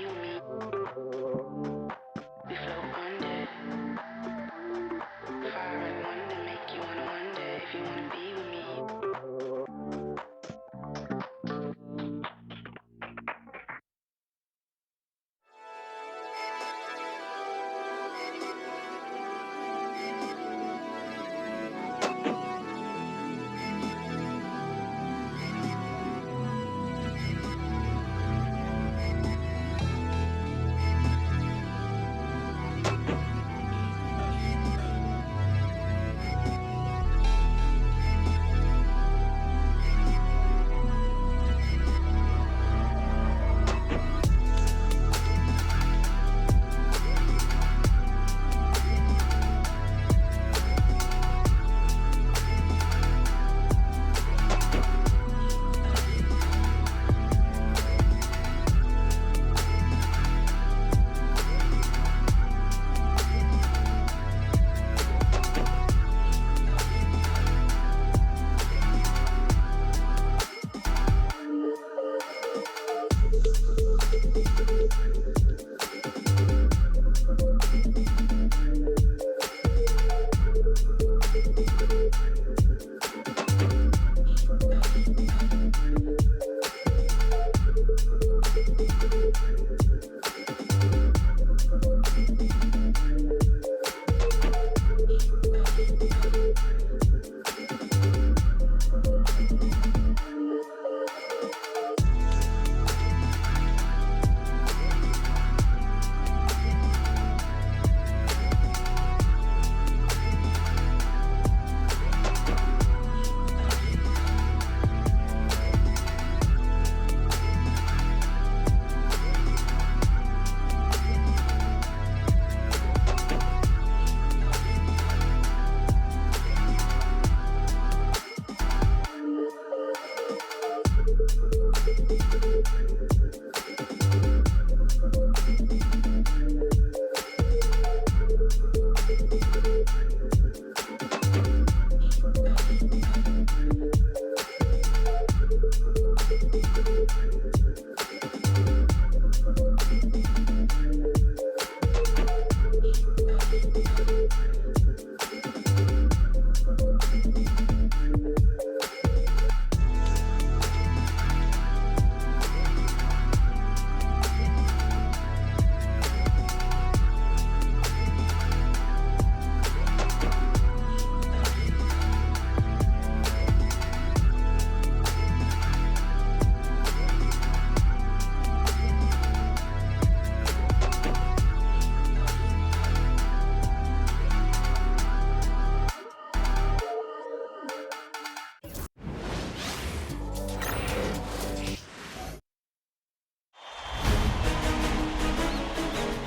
be with me. We float under. Fire and wonder make you wanna wonder if you wanna be with me.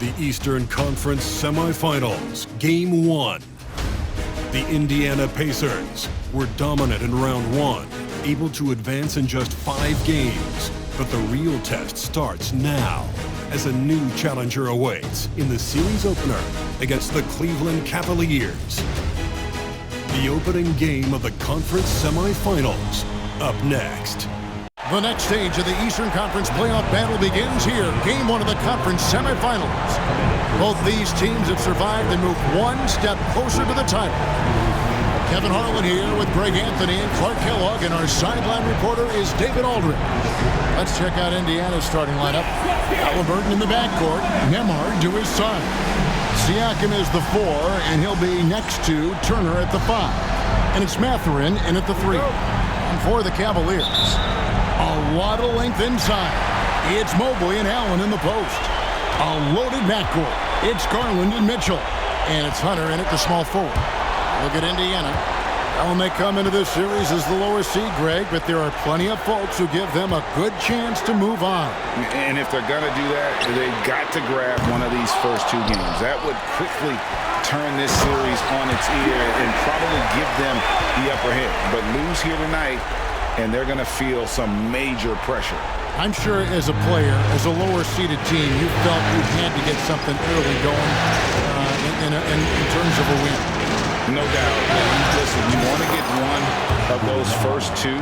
The Eastern Conference Semifinals, Game 1. The Indiana Pacers were dominant in round 1, able to advance in just 5 games. But the real test starts now, as a new challenger awaits in the series opener against the Cleveland Cavaliers. The opening game of the conference semifinals, up next. The next stage of the Eastern Conference playoff battle begins here. Game 1 of the conference semifinals. Both these teams have survived and moved one step closer to the title. Kevin Harlan here with Greg Anthony and Clark Kellogg, and our sideline reporter is David Aldridge. Let's check out Indiana's starting lineup. Haliburton in the backcourt, Nembhard to his side. Siakam is the 4, and he'll be next to Turner at the 5. And it's Mathurin in at the 3. And for the Cavaliers, a lot of length inside. It's Mobley and Allen in the post. A loaded backcourt. It's Garland and Mitchell. And it's Hunter in at the small forward. Look at Indiana. Well, they come into this series as the lower seed, Greg, but there are plenty of folks who give them a good chance to move on. And if they're going to do that, they've got to grab one of these first 2 games. That would quickly turn this series on its ear and probably give them the upper hand. But lose here tonight, and they're going to feel some major pressure. I'm sure as a player, as a lower-seeded team, you felt you had to get something early going in terms of a win. No doubt. Listen, you want to get one of those first 2,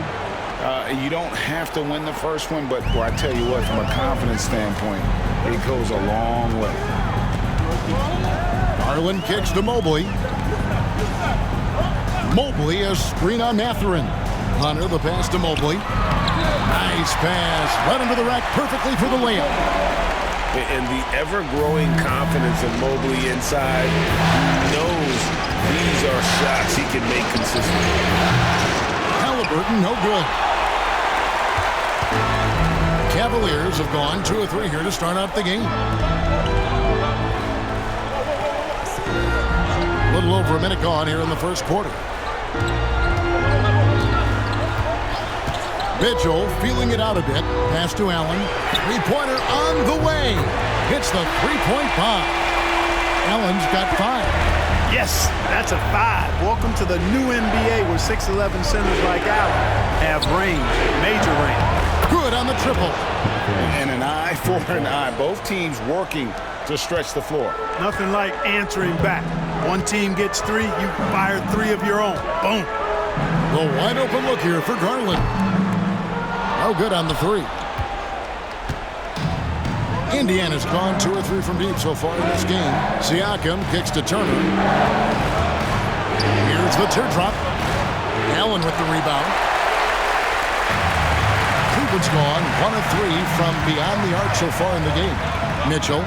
You don't have to win the first one, but I tell you what, from a confidence standpoint, it goes a long way. Garland kicks to Mobley. Mobley has screen on Mathurin. Hunter, the pass to Mobley. Nice pass. Right into the rack perfectly for the layup. And the ever-growing confidence of Mobley inside, he knows these are shots he can make consistently. Haliburton, no good. Cavaliers have gone 2 of 3 here to start out the game. A little over a minute gone here in the first quarter. Mitchell feeling it out a bit. Pass to Allen. Three-pointer on the way. Hits the three-point bomb. Allen's got 5. Yes, that's a 5. Welcome to the new NBA where 6'11" centers like Allen have range, major range. Good on the triple. And an eye for an eye. Both teams working to stretch the floor. Nothing like answering back. One team gets 3, you fire 3 of your own. Boom. The wide open look here for Garland. No good on the 3. Indiana's gone 2 or 3 from deep so far in this game. Siakam kicks to Turner. Here's the teardrop. Allen with the rebound. Cleveland's gone 1 of 3 from beyond the arc so far in the game. Mitchell.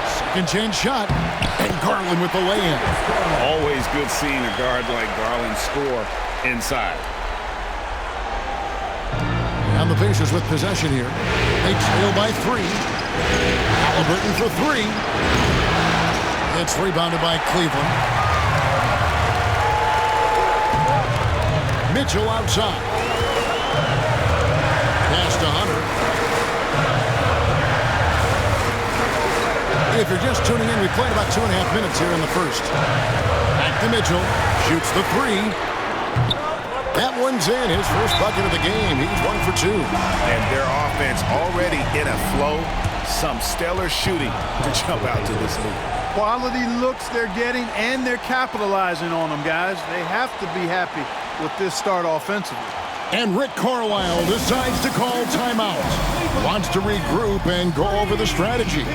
Second chance shot. And Garland with the lay-in. Always good seeing a guard like Garland score inside. And the Pacers with possession here. They trail by 3. Haliburton for 3. It's rebounded by Cleveland. Mitchell outside. Pass to Hunter. If you're just tuning in, we played about 2.5 minutes here in the first. Back to Mitchell. Shoots the 3. That one's in. His first bucket of the game. He's 1 for 2. And their offense already in a flow. Some stellar shooting to jump out to this lead. Quality looks they're getting, and they're capitalizing on them, guys. They have to be happy with this start offensively. And Rick Carlisle decides to call timeout. Wants to regroup and go over the strategy.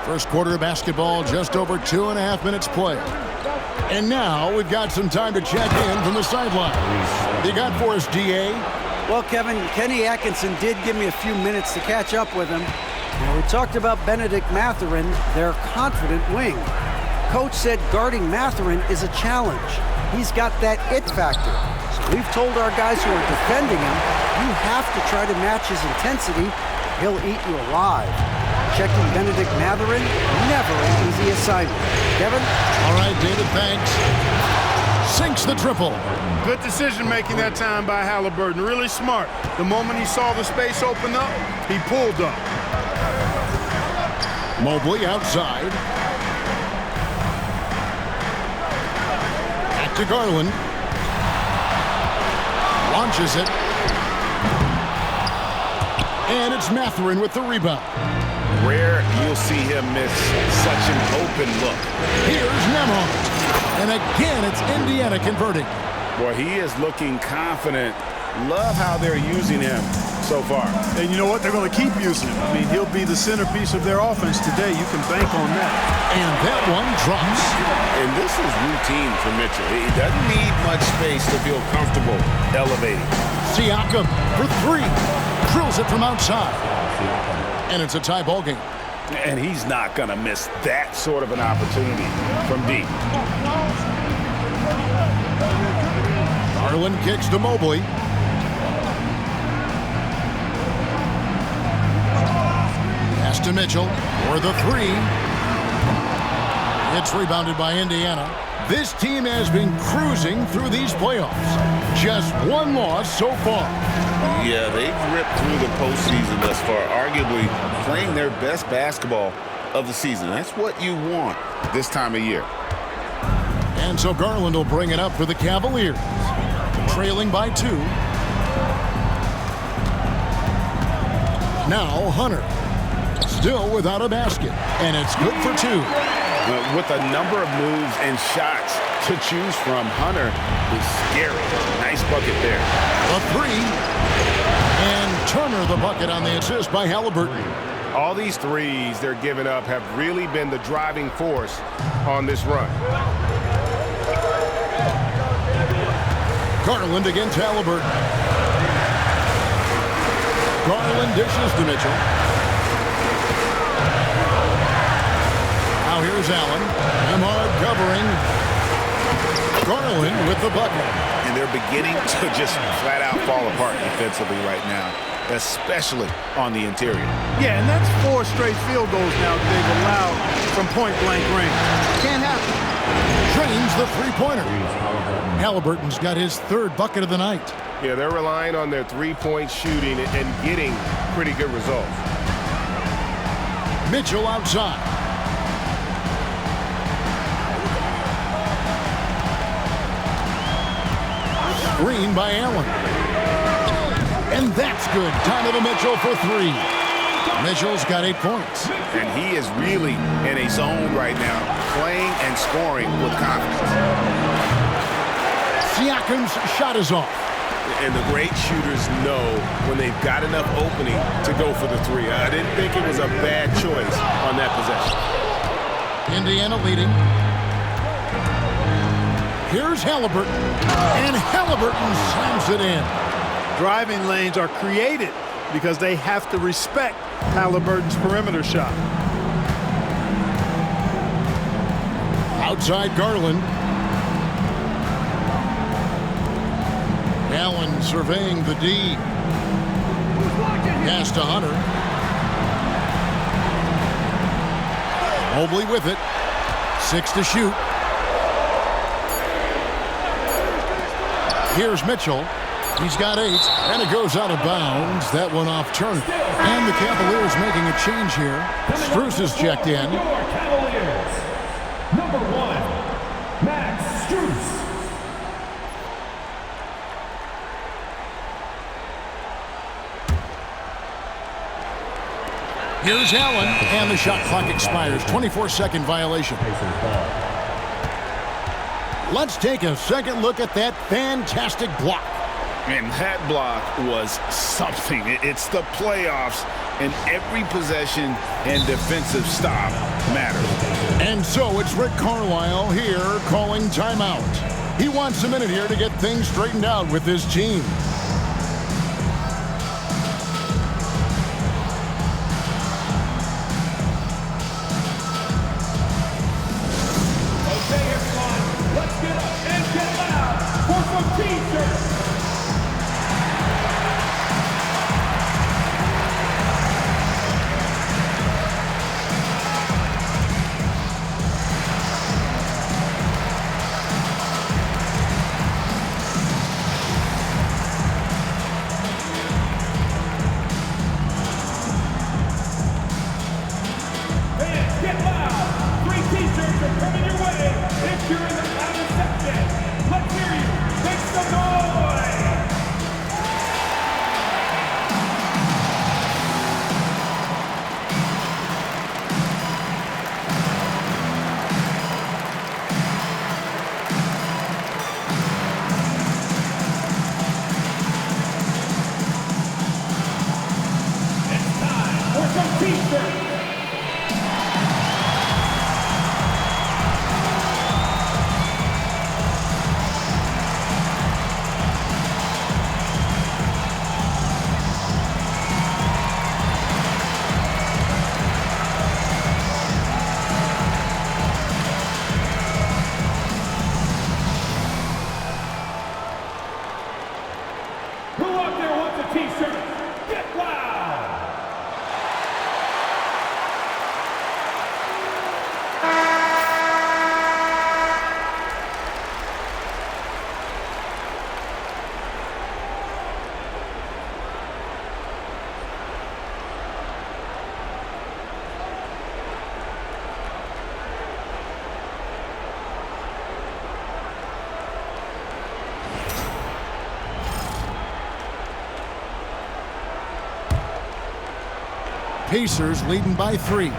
First quarter of basketball, just over 2.5 minutes played. And now we've got some time to check in from the sideline. You got for us, D.A.? Well, Kevin, Kenny Atkinson did give me a few minutes to catch up with him. Now, we talked about Benedict Mathurin, their confident wing. Coach said guarding Mathurin is a challenge. He's got that it factor. So we've told our guys who are defending him, you have to try to match his intensity. He'll eat you alive. Checking Benedict Mathurin, never an easy assignment. Kevin? All right, David, thanks. Sinks the triple. Good decision-making that time by Haliburton. Really smart. The moment he saw the space open up, he pulled up. Mobley outside. Back to Garland. Launches it. And it's Mathurin with the rebound. Rare you'll see him miss such an open look. Here's Nemo. And again, it's Indiana converting. Boy, he is looking confident. Love how they're using him so far. And you know what? They're going to keep using him. I mean, he'll be the centerpiece of their offense today. You can bank on that. And that one drops. And this is routine for Mitchell. He doesn't need much space to feel comfortable elevating. Siakam for three. Drills it from outside. And it's a tie ball game. And he's not going to miss that sort of an opportunity from deep. Garland kicks to Mobley. Pass to Mitchell for the three. It's rebounded by Indiana. This team has been cruising through these playoffs. Just one loss so far. Yeah, they've ripped through the postseason thus far, arguably playing their best basketball of the season. That's what you want this time of year. And so Garland will bring it up for the Cavaliers. Trailing by 2. Now Hunter. Still without a basket. And it's good for 2. With a number of moves and shots to choose from, Hunter is scary. Nice bucket there. A 3. And Turner the bucket on the assist by Haliburton. All these threes they're giving up have really been the driving force on this run. Garland against Haliburton. Garland dishes to Mitchell. Now here's Allen. Ahmad covering. Garland with the bucket. And they're beginning to just flat out fall apart defensively right now, especially on the interior. Yeah, and that's 4 straight field goals now that they've allowed from point-blank range. Can't happen. Drains the three-pointer. Haliburton's got his 3rd bucket of the night. Yeah, they're relying on their three-point shooting and getting pretty good results. Mitchell outside. Screen by Allen. And that's good. Donovan Mitchell for 3. Mitchell's got 8 points. And he is really in a zone right now, playing and scoring with confidence. Siakam's shot is off. And the great shooters know when they've got enough opening to go for the 3. I didn't think it was a bad choice on that possession. Indiana leading. Here's Haliburton. And Haliburton slams it in. Driving lanes are created because they have to respect Haliburton's perimeter shot. Outside Garland. Allen surveying the D. Pass to Hunter. Mobley with it. 6 to shoot. Here's Mitchell. He's got 8, and it goes out of bounds. That one off Turner. And the Cavaliers making a change here. Strus is checked in. Cavaliers, number 1, Max Strus. Here's Allen, and the shot clock expires. 24-second violation. Let's take a second look at that fantastic block. And that block was something. It's the playoffs, and every possession and defensive stop matters. And so it's Rick Carlisle here calling timeout. He wants a minute here to get things straightened out with his team. Okay, everyone, let's get up and get loud for some t-shirts. T-shirt. Who out there wants a T-shirt? Get wild! Pacers leading by 3.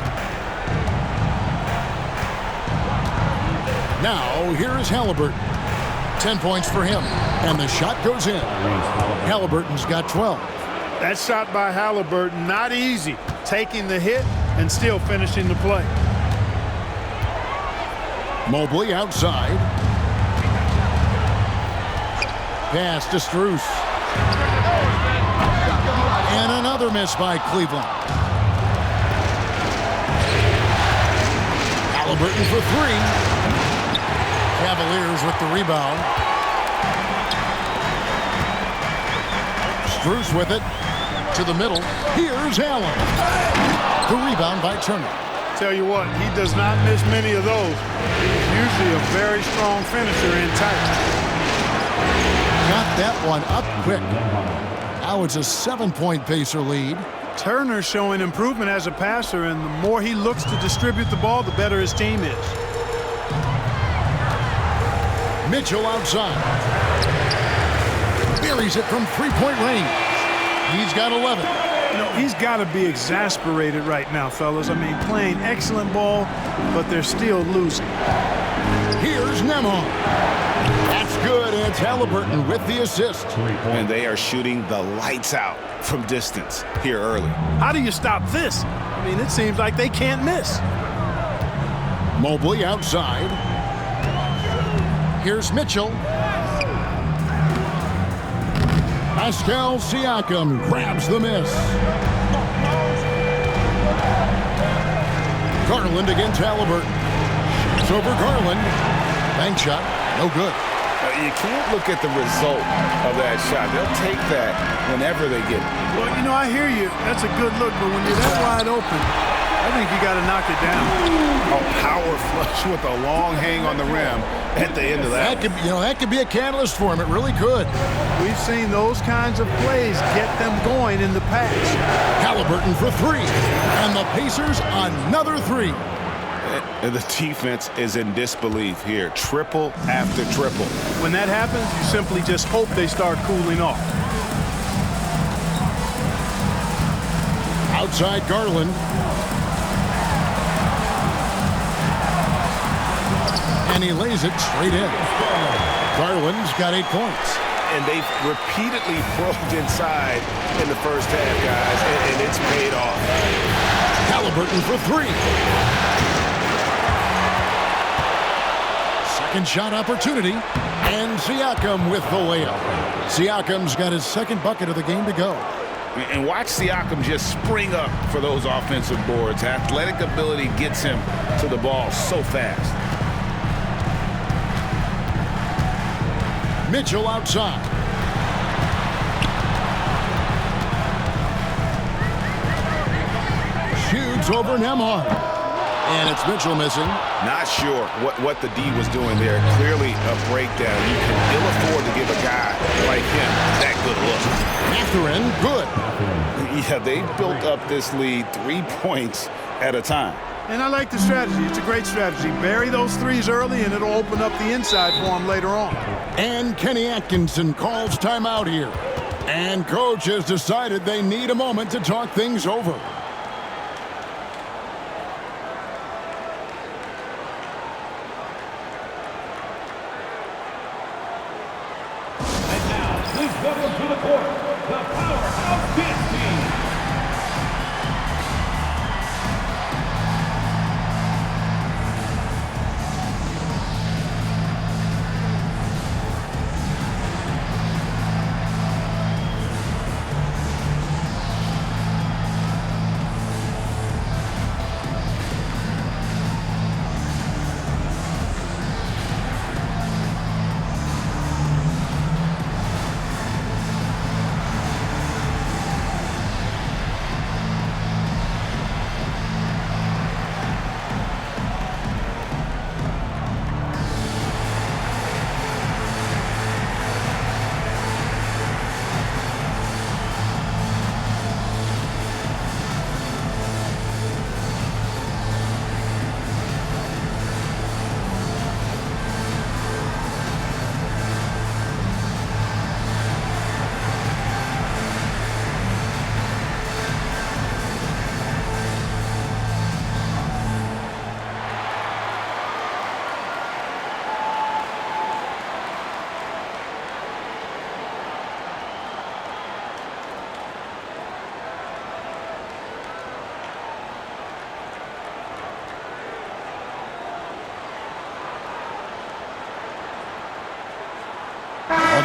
Now, here is Haliburton. 10 points for him, and the shot goes in. Haliburton's got 12. That shot by Haliburton, not easy. Taking the hit and still finishing the play. Mobley outside. Pass to Strus. And another miss by Cleveland. Haliburton for 3. Cavaliers with the rebound. Strus with it to the middle. Here's Allen. The rebound by Turner. Tell you what, he does not miss many of those. He's usually a very strong finisher in tight. Got that one up quick. Now it's a 7-point Pacer lead. Turner's showing improvement as a passer, and the more he looks to distribute the ball, the better his team is. Mitchell outside. Buries it from 3-point range. He's got 11. You know, he's got to be exasperated right now, fellas. I mean, playing excellent ball, but they're still losing. Here's Nemhard. That's good. It's Haliburton with the assist. And they are shooting the lights out from distance here early. How do you stop this? I mean, it seems like they can't miss. Mobley outside. Here's Mitchell. Pascal Siakam grabs the miss. Garland against Haliburton. It's over Garland. Bank shot, no good. You can't look at the result of that shot. They'll take that whenever they get it. Well, you know, I hear you. That's a good look, but when you're that wide open, I think you got to knock it down. A power flush with a long hang on the rim at the end of that. That could be a catalyst for him. It really could. We've seen those kinds of plays get them going in the past. Haliburton for 3. And the Pacers another 3. The defense is in disbelief here. Triple after triple. When that happens, you simply just hope they start cooling off. Outside Garland. And he lays it straight in. Garland's got 8 points. And they've repeatedly probed inside in the first half, guys, and it's paid off. Haliburton for 3. Second shot opportunity. And Siakam with the layup. Siakam's got his second bucket of the game to go. And watch Siakam just spring up for those offensive boards. Athletic ability gets him to the ball so fast. Mitchell outside. Shoots over Nemhard. And it's Mitchell missing. Not sure what the D was doing there. Clearly a breakdown. You can ill afford to give a guy like him that good look. Mathurin, good. Yeah, they built up this lead 3 points at a time. And I like the strategy. It's a great strategy. Bury those threes early, and it'll open up the inside for him later on. And Kenny Atkinson calls timeout here. And coach has decided they need a moment to talk things over. And now, please welcome to the court, the powerhouse dance team.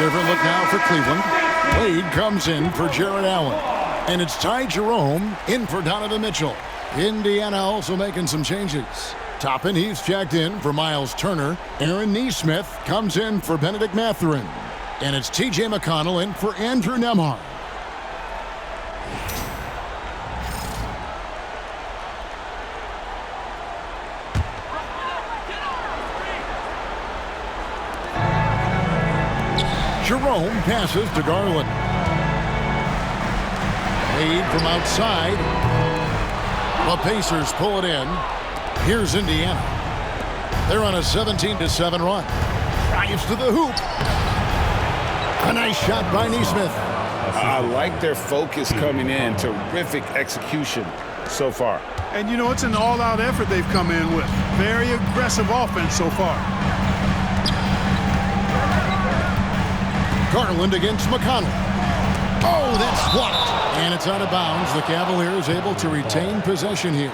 different look now for Cleveland. Wade comes in for Jared Allen. And it's Ty Jerome in for Donovan Mitchell. Indiana also making some changes. Toppin, he's checked in for Miles Turner. Aaron Nesmith comes in for Benedict Mathurin. And it's T.J. McConnell in for Andrew Nembhard. Jerome passes to Garland. Wade from outside. The Pacers pull it in. Here's Indiana. They're on a 17-7 run. Drives to the hoop. A nice shot by Nesmith. I like their focus coming in. Terrific execution so far. And, you know, it's an all-out effort they've come in with. Very aggressive offense so far. Garland against McConnell. Oh, that's blocked. And it's out of bounds. The Cavaliers able to retain possession here.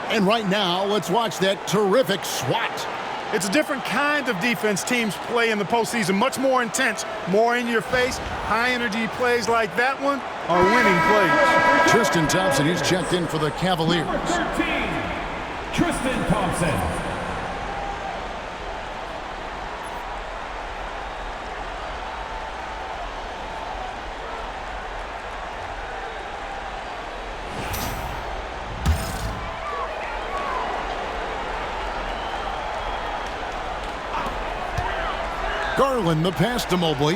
And right now, let's watch that terrific swat. It's a different kind of defense teams play in the postseason. Much more intense, more in your face. High-energy plays like that one are winning plays. Tristan Thompson, he's checked in for the Cavaliers. 13, Tristan Thompson. Garland, the pass to Mobley.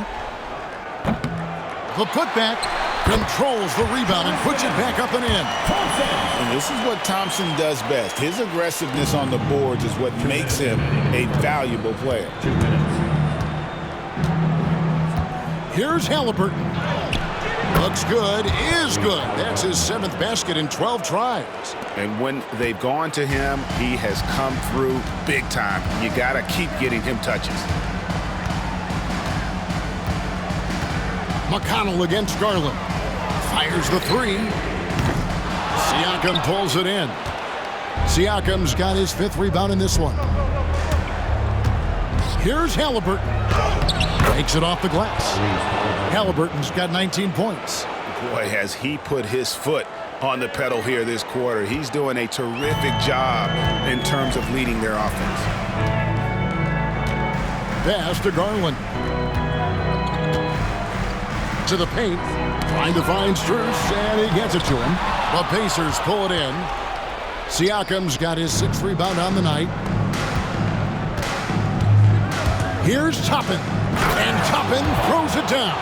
The putback controls the rebound and puts it back up and in. And this is what Thompson does best. His aggressiveness on the boards is what makes him a valuable player. 2 minutes. Here's Haliburton. Looks good, is good. That's his 7th basket in 12 tries. And when they've gone to him, he has come through big time. You got to keep getting him touches. McConnell against Garland. Fires the 3. Siakam pulls it in. Siakam's got his 5th rebound in this one. Here's Haliburton. Takes it off the glass. Haliburton's got 19 points. Boy, has he put his foot on the pedal here this quarter. He's doing a terrific job in terms of leading their offense. Pass to Garland. To the paint, trying to find Strus, and he gets it to him. The Pacers pull it in. Siakam's got his 6th rebound on the night. Here's Toppin, and Toppin throws it down.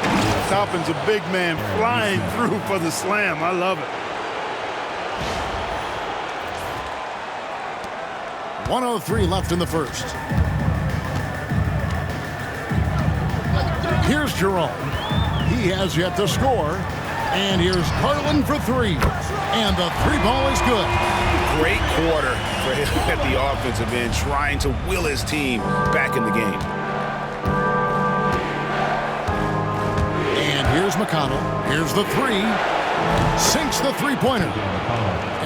Toppin's a big man flying through for the slam. I love it. 1:03 left in the first. Here's Jerome. He has yet to score. And here's Garland for 3. And the 3 ball is good. Great quarter for him at the offensive end, trying to will his team back in the game. And here's McConnell. Here's the 3. Sinks the 3-pointer.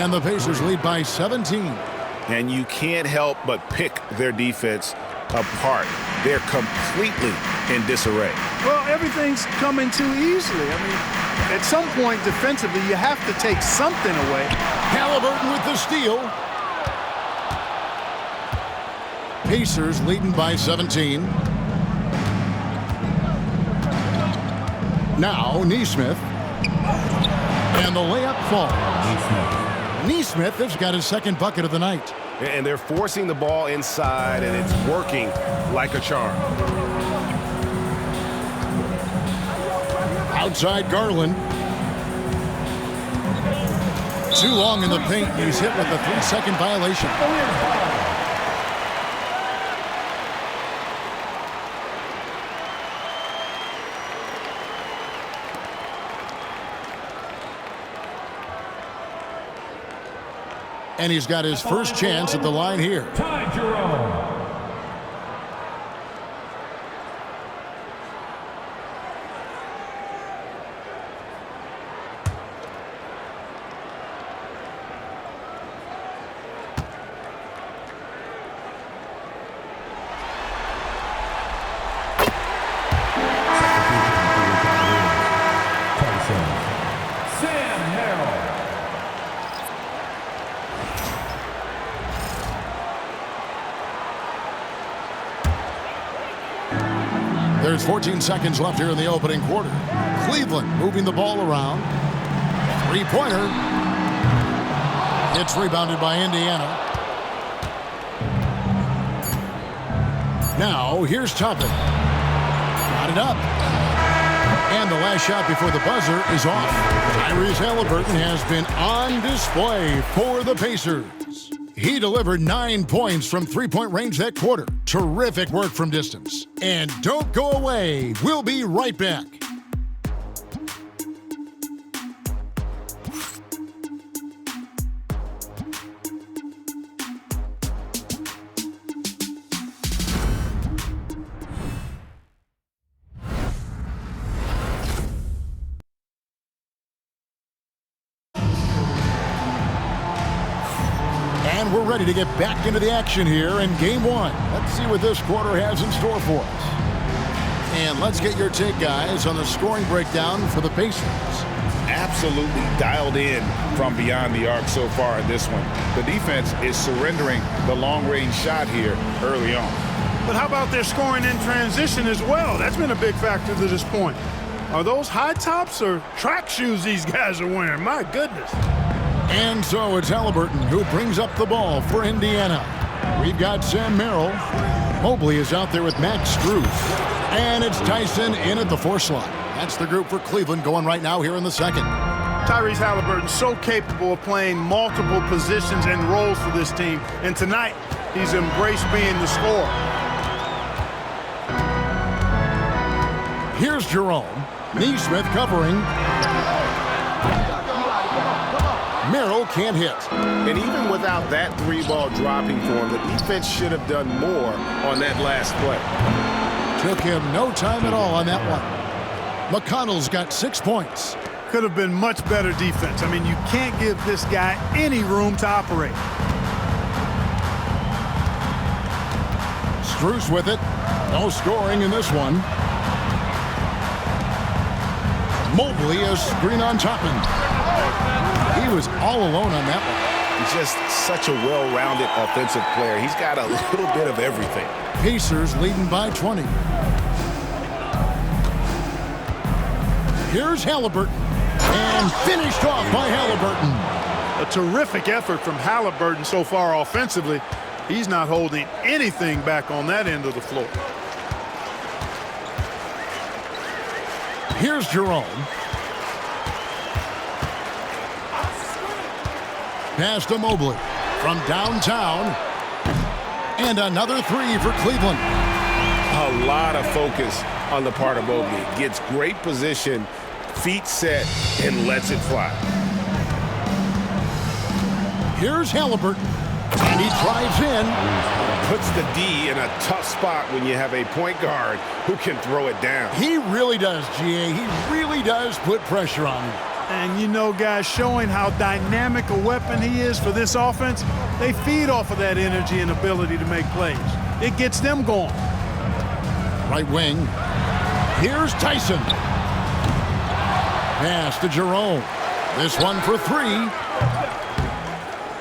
And the Pacers lead by 17. And you can't help but pick their defense apart. They're completely in disarray. Well, everything's coming too easily. I mean, at some point defensively, you have to take something away. Haliburton with the steal. Pacers leading by 17. Now Nesmith. And the layup falls. Nesmith has got his 2nd bucket of the night. And they're forcing the ball inside, and it's working like a charm. Outside Garland. Too long in the paint. He's hit with a 3-second violation. And he's got his first chance at the line here. Ty Jerome. With 14 seconds left here in the opening quarter. Cleveland moving the ball around. Three-pointer. It's rebounded by Indiana. Now, here's Toppin. Got it up. And the last shot before the buzzer is off. Tyrese Haliburton has been on display for the Pacers. He delivered 9 points from three-point range that quarter. Terrific work from distance. And don't go away. We'll be right back. And we're ready to get back into the action here in Game 1. Let's see what this quarter has in store for us. And let's get your take, guys, on the scoring breakdown for the Pacers. Absolutely dialed in from beyond the arc so far in this one. The defense is surrendering the long-range shot here early on. But how about their scoring in transition as well? That's been a big factor to this point. Are those high tops or track shoes these guys are wearing? My goodness. And so it's Haliburton who brings up the ball for Indiana. We've got Sam Merrill. Mobley is out there with Max Strus. And it's Tyson in at the 4 slot. That's the group for Cleveland going right now here in the second. Tyrese Haliburton so capable of playing multiple positions and roles for this team. And tonight, he's embraced being the scorer. Here's Jerome. Neesmith covering. Merrill can't hit. And even without that 3-ball dropping for him, the defense should have done more on that last play. Took him no time at all on that one. McConnell's got 6 points. Could have been much better defense. I mean, you can't give this guy any room to operate. Strus with it. No scoring in this one. Mobley is screen on Toppin. He was all alone on that one. He's just such a well-rounded offensive player. He's got a little bit of everything. Pacers leading by 20. Here's Haliburton. And finished off by Haliburton. A terrific effort from Haliburton so far offensively. He's not holding anything back on that end of the floor. Here's Jerome. Pass to Mobley from downtown. And another 3 for Cleveland. A lot of focus on the part of Mobley. Gets great position, feet set, and lets it fly. Here's Haliburton. And he drives in. Puts the D in a tough spot when you have a point guard who can throw it down. He really does, GA. He really does put pressure on him. And you know, guys, showing how dynamic a weapon he is for this offense, they feed off of that energy and ability to make plays. It gets them going. Right wing. Here's Tyson. Pass to Jerome. This one for 3.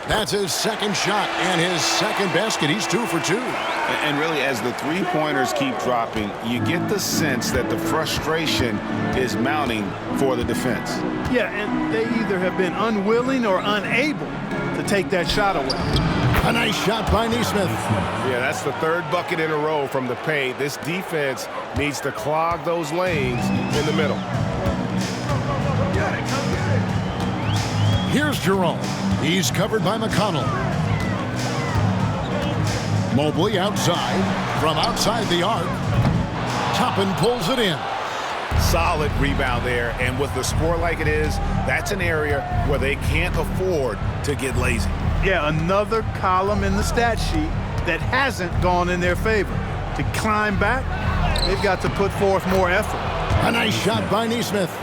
That's his second shot and his second basket. He's 2 for 2. And really, as the 3-pointers keep dropping, you get the sense that the frustration is mounting for the defense. Yeah, and they either have been unwilling or unable to take that shot away. A nice shot by Neesmith. Yeah, that's the 3rd bucket in a row from the paint. This defense needs to clog those lanes in the middle. Here's Jerome. He's covered by McConnell. Mobley outside. From outside the arc. Toppin pulls it in. Solid rebound there, and with the score like it is, that's an area where they can't afford to get lazy. Yeah, another column in the stat sheet that hasn't gone in their favor. To climb back, they've got to put forth more effort. A nice shot by Neesmith.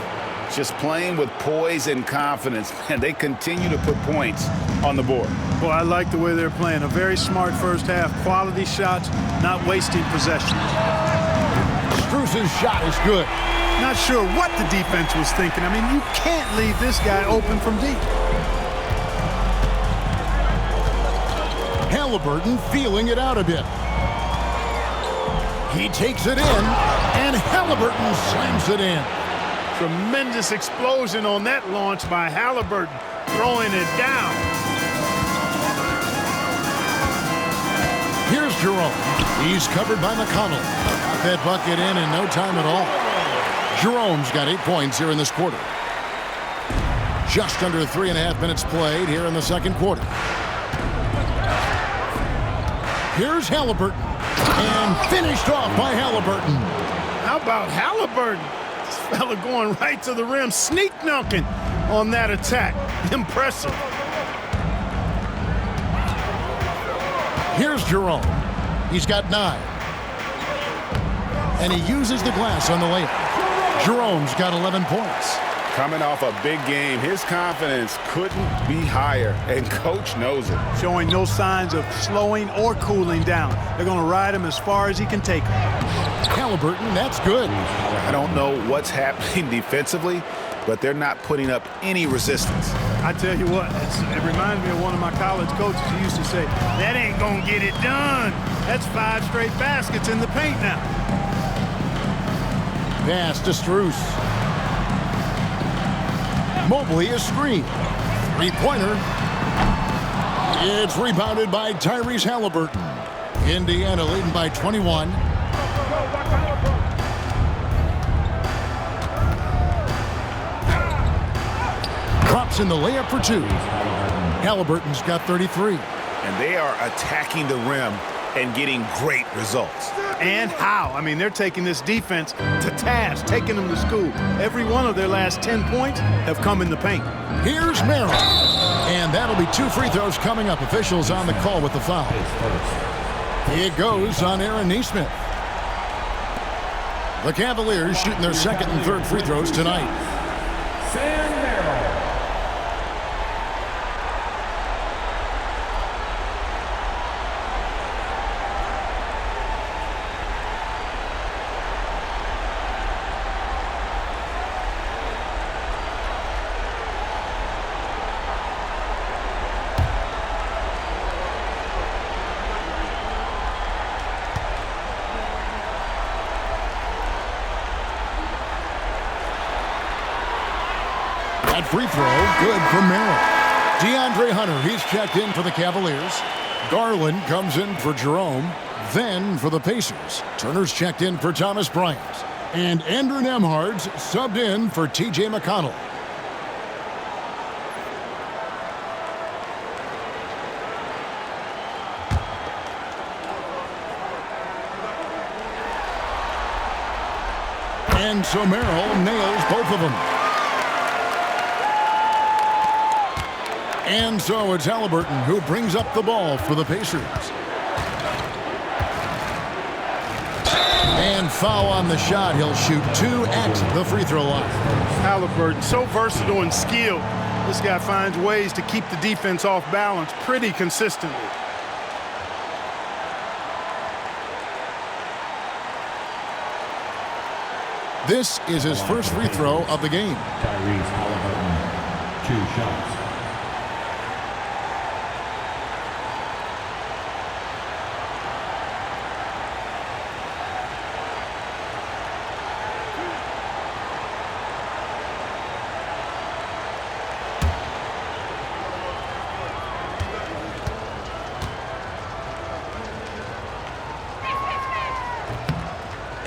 Just playing with poise and confidence, and they continue to put points on the board. Well, I like the way they're playing. A very smart first half. Quality shots, not wasting possessions. Strus's shot is good. Not sure what the defense was thinking. I mean, you can't leave this guy open from deep. Haliburton feeling it out a bit. He takes it in, And Haliburton slams it in. Tremendous explosion on that launch by Haliburton, throwing it down. Here's Jerome. He's covered by McConnell. Got that bucket in no time at all. Jerome's got 8 points here in this quarter. Just under 3.5 minutes played here in the second quarter. Here's Haliburton. And finished off by Haliburton. How about Haliburton? This fella going right to the rim, sneak dunking on that attack. Impressive. Here's Jerome. He's got 9. And he uses the glass on the layup. Jerome's got 11 points. Coming off a big game, his confidence couldn't be higher, and Coach knows it. Showing no signs of slowing or cooling down. They're going to ride him as far as he can take him. Haliburton, that's good. I don't know what's happening defensively, but they're not putting up any resistance. I tell you what, it reminds me of one of my college coaches who used to say, that ain't going to get it done. That's 5 straight baskets in the paint now. Pass to Strus. Mobley a screen. 3-pointer. It's rebounded by Tyrese Haliburton. Indiana leading by 21. Drops in the layup for 2. Haliburton's got 33. And they are attacking the rim and getting great results. And how? I mean, they're taking this defense to task, taking them to school. Every one of their last 10 points have come in the paint. Here's Merrill. And that'll be 2 free throws coming up. Officials on the call with the foul. It goes on Aaron Nesmith. The Cavaliers shooting their second and third free throws tonight. That free throw, good for Merrill. DeAndre Hunter, he's checked in for the Cavaliers. Garland comes in for Jerome. Then for the Pacers, Turner's checked in for Thomas Bryant. And Andrew Nembhard's subbed in for T.J. McConnell. And so Merrill nails both of them. And so it's Haliburton who brings up the ball for the Pacers. And foul on the shot. He'll shoot 2 at the free throw line. Haliburton, so versatile and skilled. This guy finds ways to keep the defense off balance pretty consistently. This is his first free throw of the game. Tyrese Haliburton, 2 shots.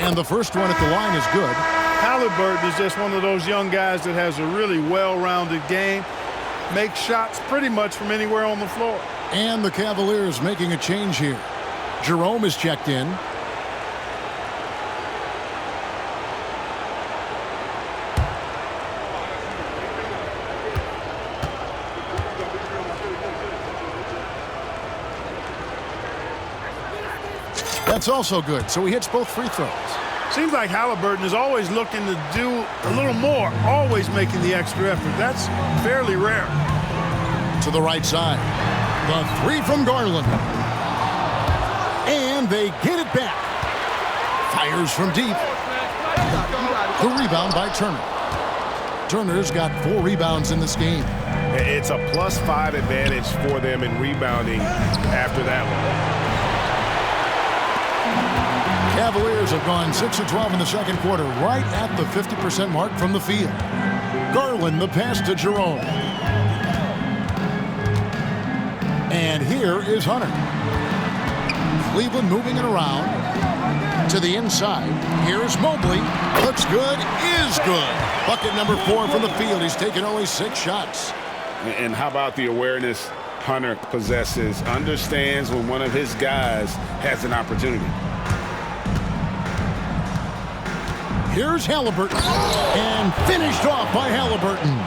And the first one at the line is good. Haliburton is just one of those young guys that has a really well-rounded game. Makes shots pretty much from anywhere on the floor. And the Cavaliers making a change here. Jerome is checked in. That's also good, so he hits both free throws. Seems like Haliburton is always looking to do a little more, always making the extra effort. That's fairly rare. To the right side. The 3 from Garland. And they get it back. Fires from deep. The rebound by Turner. Turner's got 4 rebounds in this game. It's a +5 advantage for them in rebounding after that one. Cavaliers have gone 6 of 12 in the second quarter, right at the 50% mark from the field. Garland, the pass to Jerome. And here is Hunter. Cleveland moving it around to the inside. Here's Mobley. Looks good, is good. Bucket number 4 from the field. He's taken only 6 shots. And how about the awareness Hunter possesses? Understands when one of his guys has an opportunity. Here's Haliburton. And finished off by Haliburton.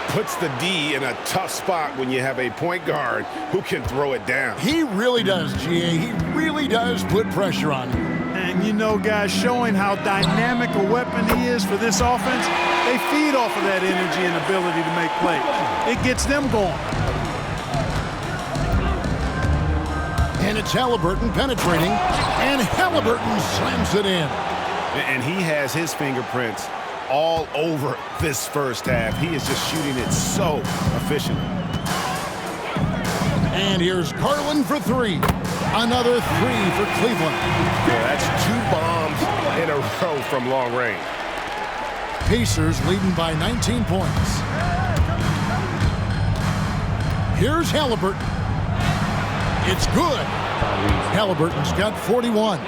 Puts the D in a tough spot when you have a point guard who can throw it down. He really does, GA. He really does put pressure on him. And you know, guys, showing how dynamic a weapon he is for this offense, they feed off of that energy and ability to make plays. It gets them going. And it's Haliburton penetrating, and Haliburton slams it in. And he has his fingerprints all over this first half. He is just shooting it so efficient. And here's Garland for 3. Another 3 for Cleveland. Yeah, that's 2 bombs in a row from long range. Pacers leading by 19 points. Here's Haliburton. It's good. Haliburton's got 41.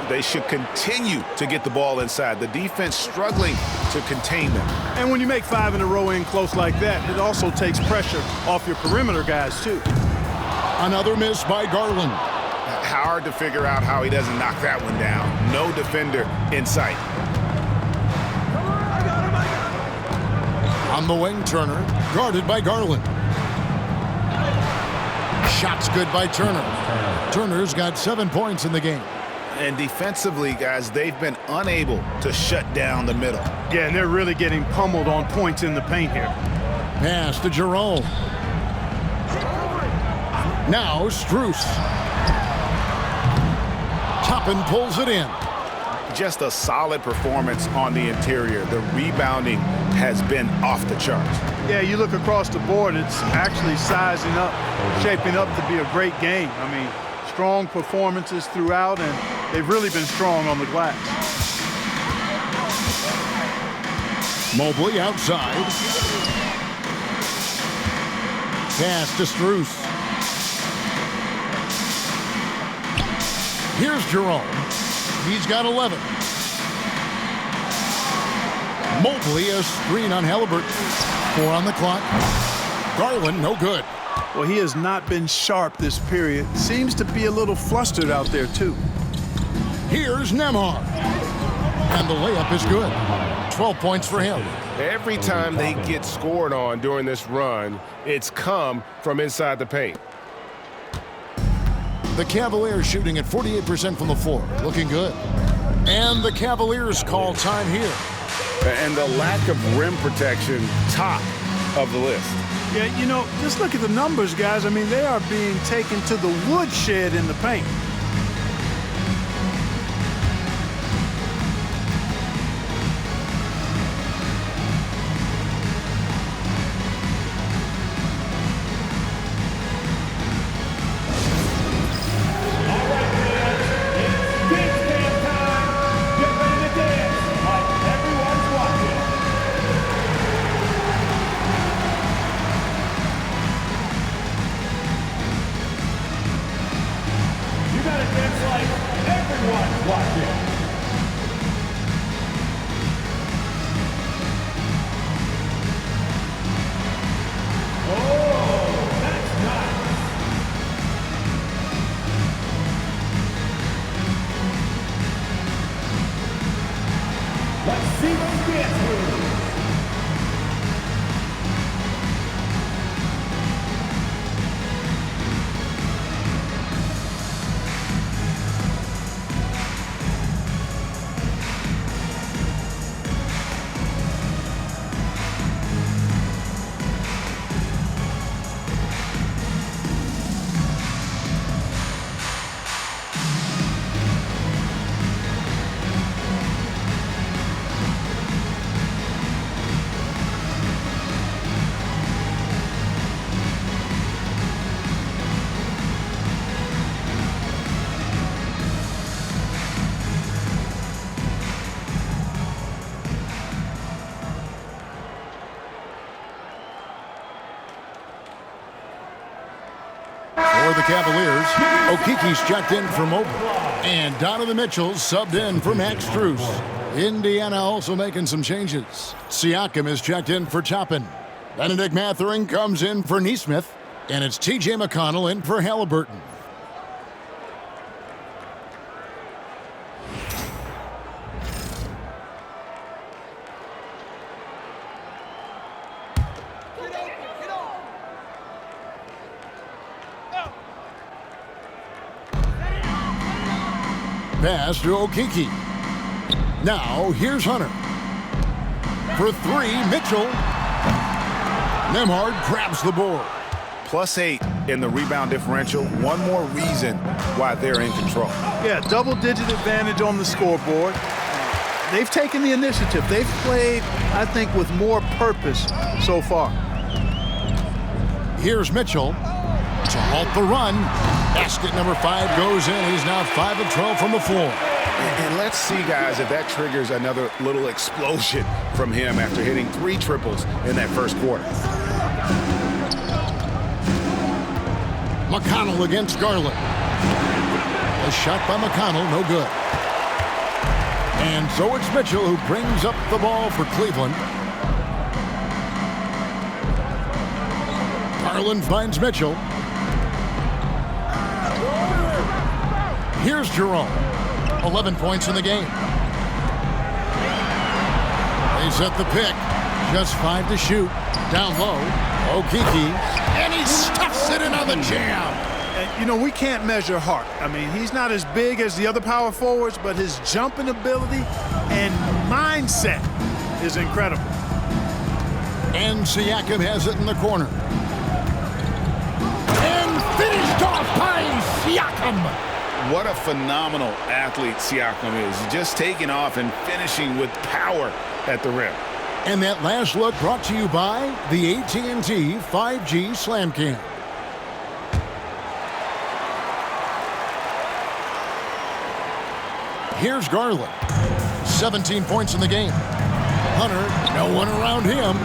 They should continue to get the ball inside. The defense struggling to contain them. And when you make 5 in a row in close like that, it also takes pressure off your perimeter guys, too. Another miss by Garland. Hard to figure out how he doesn't knock that one down. No defender in sight. On the wing, Turner, guarded by Garland. Shot's good by Turner. Turner's got 7 points in the game. And defensively, guys, they've been unable to shut down the middle. Yeah, and they're really getting pummeled on points in the paint here. Pass to Jerome. Now Strus. Toppin pulls it in. Just a solid performance on the interior. The rebounding has been off the charts. Yeah, you look across the board, it's actually sizing up, shaping up to be a great game. I mean, strong performances throughout, and they've really been strong on the glass. Mobley outside. Pass to Strus. Here's Jerome. He's got 11. Mobley a screen on Haliburton. 4 on the clock. Garland no good. Well, he has not been sharp this period. Seems to be a little flustered out there, too. Here's Nembhard. And the layup is good. 12 points for him. Every time they get scored on during this run, it's come from inside the paint. The Cavaliers shooting at 48% from the floor. Looking good. And the Cavaliers call time here. And the lack of rim protection, top of the list. Yeah, you know, just look at the numbers, guys. I mean, they are being taken to the woodshed in the paint. Cavaliers, Okiki's checked in for Mobley. And Donovan Mitchell's subbed in for Max Strus. Indiana also making some changes. Siakam is checked in for Toppin. Benedict Mathurin comes in for Nesmith. And it's T.J. McConnell in for Haliburton. Pass to Okiki. Now, here's Hunter. For three, Mitchell. Nembhard grabs the board. +8 in the rebound differential. One more reason why they're in control. Yeah, double-digit advantage on the scoreboard. They've taken the initiative. They've played, I think, with more purpose so far. Here's Mitchell to halt the run. Basket number 5 goes in. He's now 5 of 12 from the floor. And let's see, guys, if that triggers another little explosion from him after hitting 3 triples in that first quarter. McConnell against Garland. A shot by McConnell, no good. And so it's Mitchell who brings up the ball for Cleveland. Garland finds Mitchell. Here's Jerome. 11 points in the game. They set the pick. Just 5 to shoot. Down low. Okiki. And he stuffs it in on the jam. And, you know, we can't measure heart. I mean, he's not as big as the other power forwards, but his jumping ability and mindset is incredible. And Siakam has it in the corner. And finished off by Siakam. What a phenomenal athlete Siakam is. Just taking off and finishing with power at the rim. And that last look brought to you by the AT&T 5G Slam Cam. Here's Garland. 17 points in the game. Hunter, no one around him.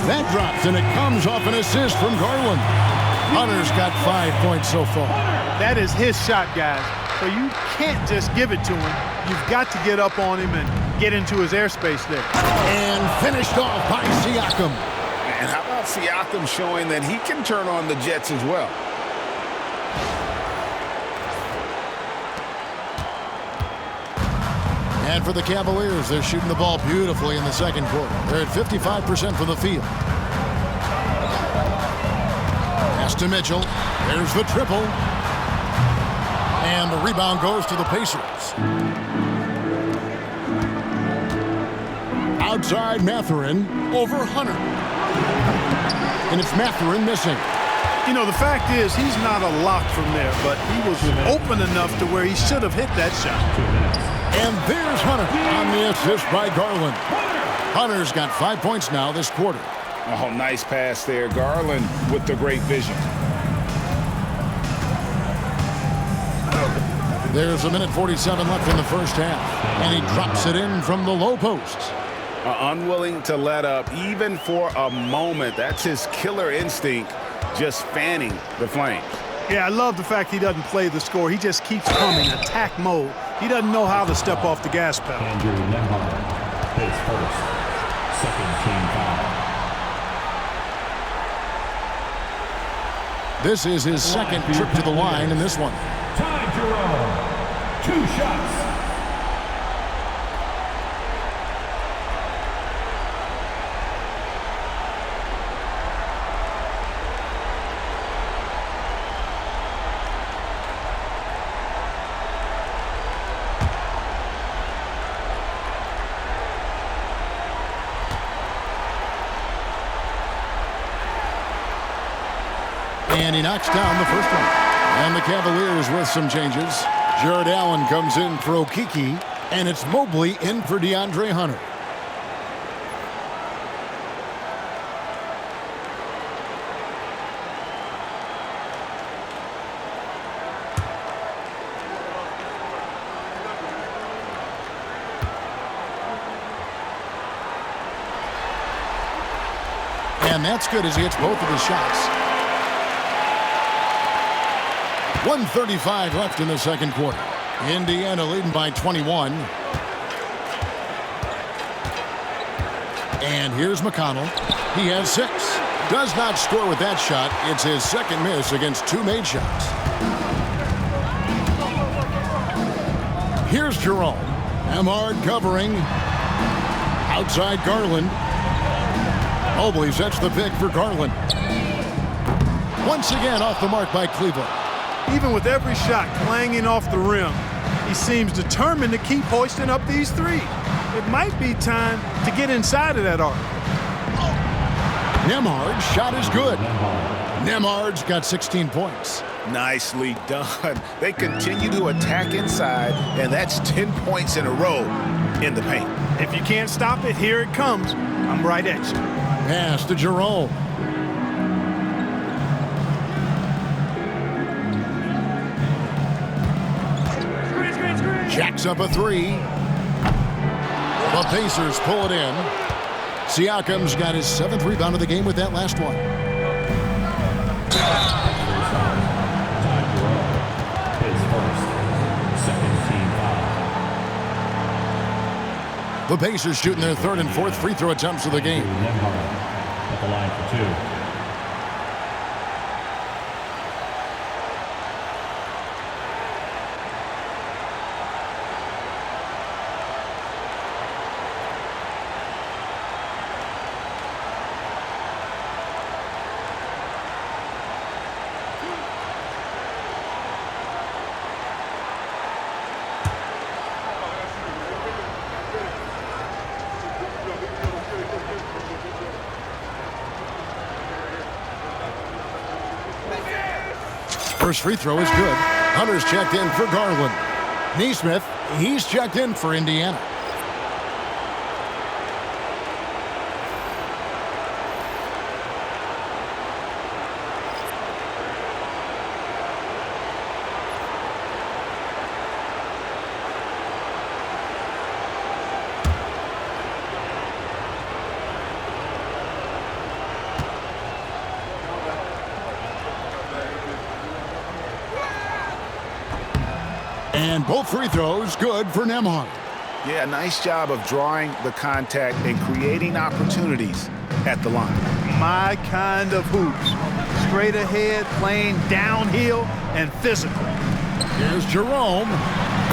That drops, and it comes off an assist from Garland. Hunter's got 5 points so far. That is his shot, guys. So you can't just give it to him. You've got to get up on him and get into his airspace there. And finished off by Siakam. And how about Siakam showing that he can turn on the Jets as well? And for the Cavaliers, they're shooting the ball beautifully in the second quarter. They're at 55% from the field. Pass to Mitchell. There's the triple. And the rebound goes to the Pacers. Outside Mathurin over Hunter. And it's Mathurin missing. You know, the fact is he's not a lock from there, but he was open enough to where he should have hit that shot. And there's Hunter on the assist by Garland. Hunter's got 5 points now this quarter. Oh, nice pass there. Garland with the great vision. There's 1:47 left in the first half. And he drops it in from the low post. Unwilling to let up even for a moment. That's his killer instinct, just fanning the flames. Yeah, I love the fact he doesn't play the score. He just keeps coming, attack mode. He doesn't know how to step off the gas pedal. Andrew Nembhard, his first, second team foul. This is his second trip to the line in this one. Ty Jerome, 2 shots. And he knocks down the first one. And the Cavaliers with some changes. Jared Allen comes in for Okiki. And it's Mobley in for DeAndre Hunter. And that's good as he hits both of his shots. 1:35 left in the second quarter. Indiana leading by 21. And here's McConnell. He has 6. Does not score with that shot. It's his second miss against 2 made shots. Here's Jerome. Emard covering. Outside Garland. Mobley sets the pick for Garland. Once again off the mark by Cleveland. Even with every shot clanging off the rim, he seems determined to keep hoisting up these threes. It might be time to get inside of that arc. Nemhard's shot is good. Nemhard's got 16 points. Nicely done. They continue to attack inside, and that's 10 points in a row in the paint. If you can't stop it, here it comes. I'm right at you. Pass to Jerome. Jacks up a 3. The Pacers pull it in. Siakam's got his 7th rebound of the game with that last one. The Pacers shooting their 3rd and 4th free throw attempts of the game. At the line for 2. First free throw is good. Hunter's checked in for Garland. Neesmith, he's checked in for Indiana. And both free throws good for Nembhard. Yeah, nice job of drawing the contact and creating opportunities at the line. My kind of hoops. Straight ahead, playing downhill, and physical. Here's Jerome.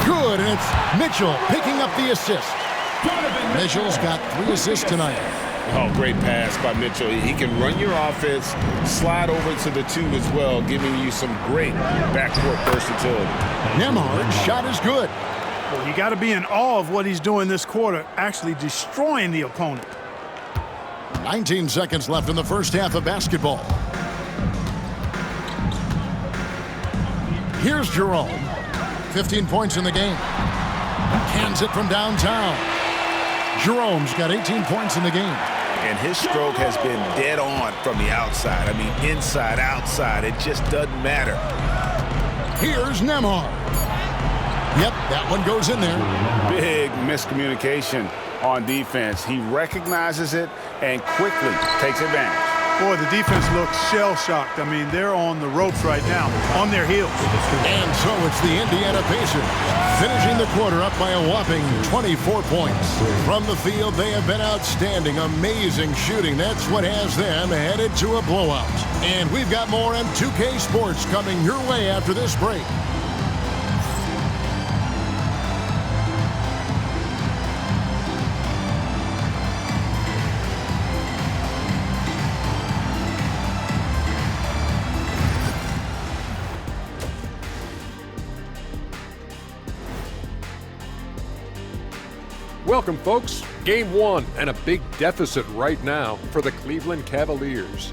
Good, and it's Mitchell picking up the assist. Mitchell's got 3 assists tonight. Oh, great pass by Mitchell. He can run your offense, slide over to the 2 as well, giving you some great backcourt versatility. Nembhard's shot is good. Well, you got to be in awe of what he's doing this quarter, actually destroying the opponent. 19 seconds left in the first half of basketball. Here's Jerome. 15 points in the game. Cans it from downtown. Jerome's got 18 points in the game. And his stroke has been dead on from the outside. I mean, inside, outside, it just doesn't matter. Here's Nembhard. Yep, that one goes in there. Big miscommunication on defense. He recognizes it and quickly takes advantage. Boy, the defense looks shell-shocked. I mean, they're on the ropes right now, on their heels. And so it's the Indiana Pacers, finishing the quarter up by a whopping 24 points. From the field, they have been outstanding, amazing shooting. That's what has them headed to a blowout. And we've got more M2K Sports coming your way after this break. Welcome, folks. Game 1 and a big deficit right now for the Cleveland Cavaliers.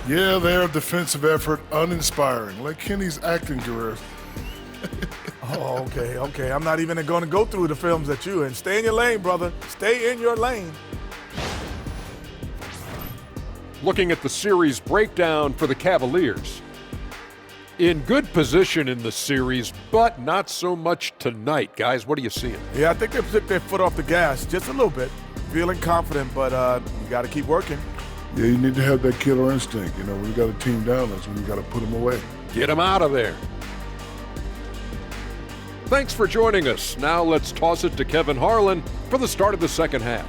Yeah, their defensive effort uninspiring, like Kenny's acting career. Oh, okay. I'm not even going to go through the films that you in. Stay in your lane, brother. Stay in your lane. Looking at the series breakdown for the Cavaliers. In good position in the series, but not so much tonight. Guys, what are you seeing? Yeah, I think they took their foot off the gas just a little bit. Feeling confident, but you got to keep working. Yeah, you need to have that killer instinct. You know, when you got a team down, that's when you got to put them away. Get him out of there. Thanks for joining us. Now let's toss it to Kevin Harlan for the start of the second half.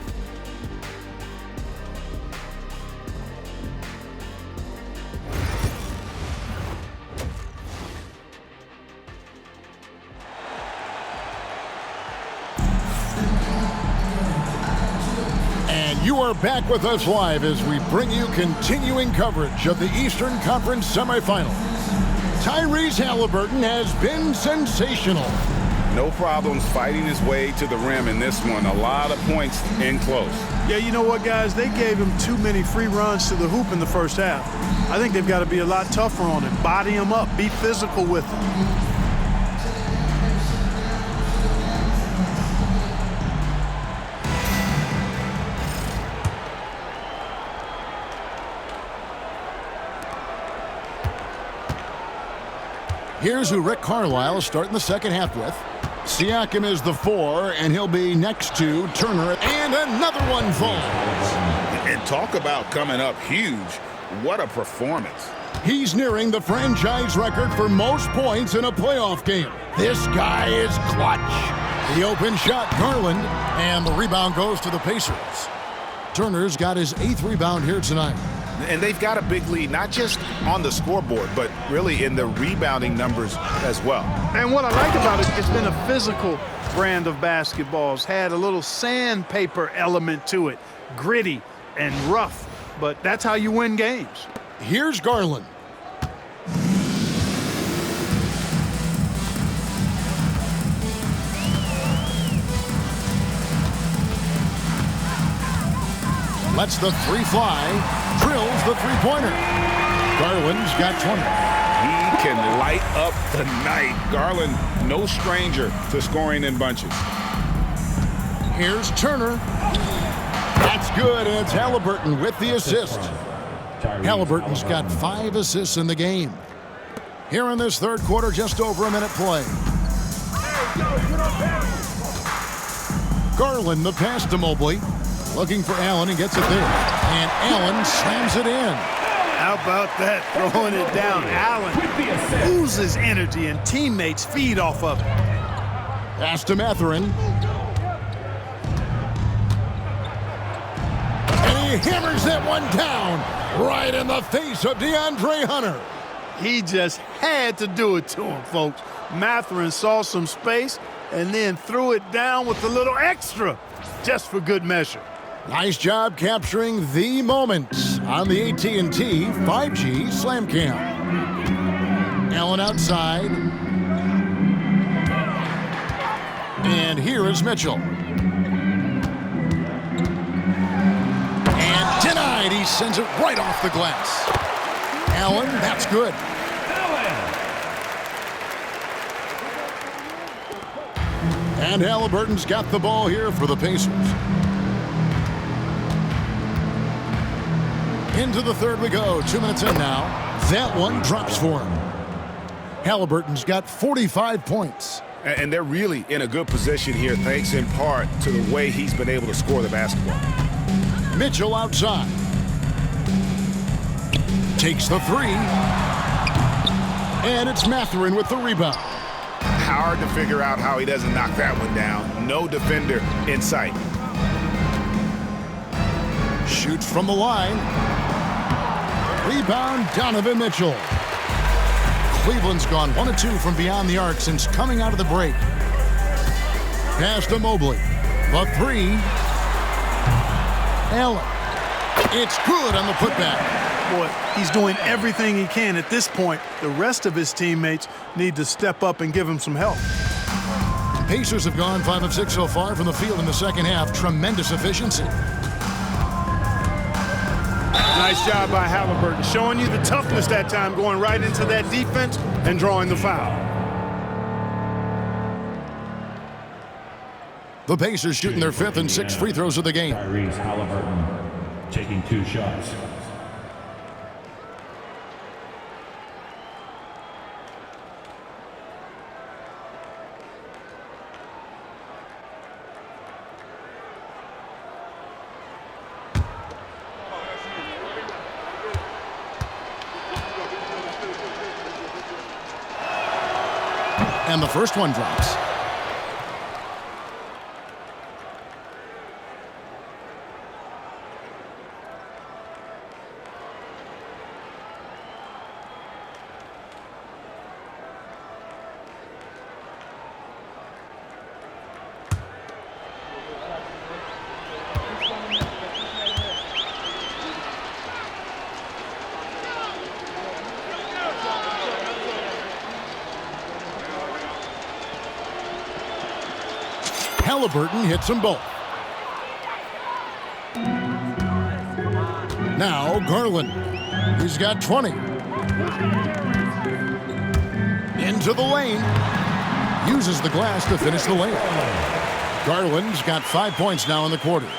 You are back with us live as we bring you continuing coverage of the Eastern Conference Semifinals. Tyrese Haliburton has been sensational. No problems fighting his way to the rim in this one. A lot of points in close. Yeah, you know what, guys? They gave him too many free runs to the hoop in the first half. I think they've got to be a lot tougher on him. Body him up. Be physical with him. Here's who Rick Carlisle is starting the second half with. Siakam is the 4, and he'll be next to Turner. And another one falls. And talk about coming up huge. What a performance. He's nearing the franchise record for most points in a playoff game. This guy is clutch. The open shot, Garland, and the rebound goes to the Pacers. Turner's got his 8th rebound here tonight. And they've got a big lead, not just on the scoreboard, but really in the rebounding numbers as well. And what I like about it, it's been a physical brand of basketball. It's had a little sandpaper element to it, gritty and rough, but that's how you win games. Here's Garland. Lets the 3 fly, drills the 3-pointer. Garland's got 20. He can light up the night. Garland, no stranger to scoring in bunches. Here's Turner. That's good, and it's Haliburton with the assist. Haliburton's got 5 assists in the game. Here in this third quarter, just over a minute play. Garland, the pass to Mobley. Looking for Allen and gets it there. And Allen slams it in. How about that, throwing it down? Allen oozes energy and teammates feed off of it. Pass to Mathurin. And he hammers that one down right in the face of DeAndre Hunter. He just had to do it to him, folks. Mathurin saw some space and then threw it down with a little extra just for good measure. Nice job capturing the moment on the AT&T 5G Slam Cam. Allen outside. And here is Mitchell. And denied. He sends it right off the glass. Allen, that's good. And Haliburton's got the ball here for the Pacers. Into the third we go. 2 minutes in now. That one drops for him. Haliburton's got 45 points. And they're really in a good position here, thanks in part to the way he's been able to score the basketball. Mitchell outside. Takes the 3. And it's Mathurin with the rebound. Hard to figure out how he doesn't knock that one down. No defender in sight. Shoots from the line. Rebound, Donovan Mitchell. Cleveland's gone 1 of 2 from beyond the arc since coming out of the break. Pass to Mobley. The 3. Allen. It's good on the putback. Boy, he's doing everything he can at this point. The rest of his teammates need to step up and give him some help. Pacers have gone 5 of 6 so far from the field in the second half. Tremendous efficiency. Nice job by Haliburton, showing you the toughness that time, going right into that defense and drawing the foul. The Pacers shooting their 5th and 6th free throws of the game. Tyrese Haliburton taking 2 shots. And the first one drops. Haliburton hits them both. Now Garland. He's got 20. Into the lane. Uses the glass to finish the lane. Garland's got 5 points now in the quarter.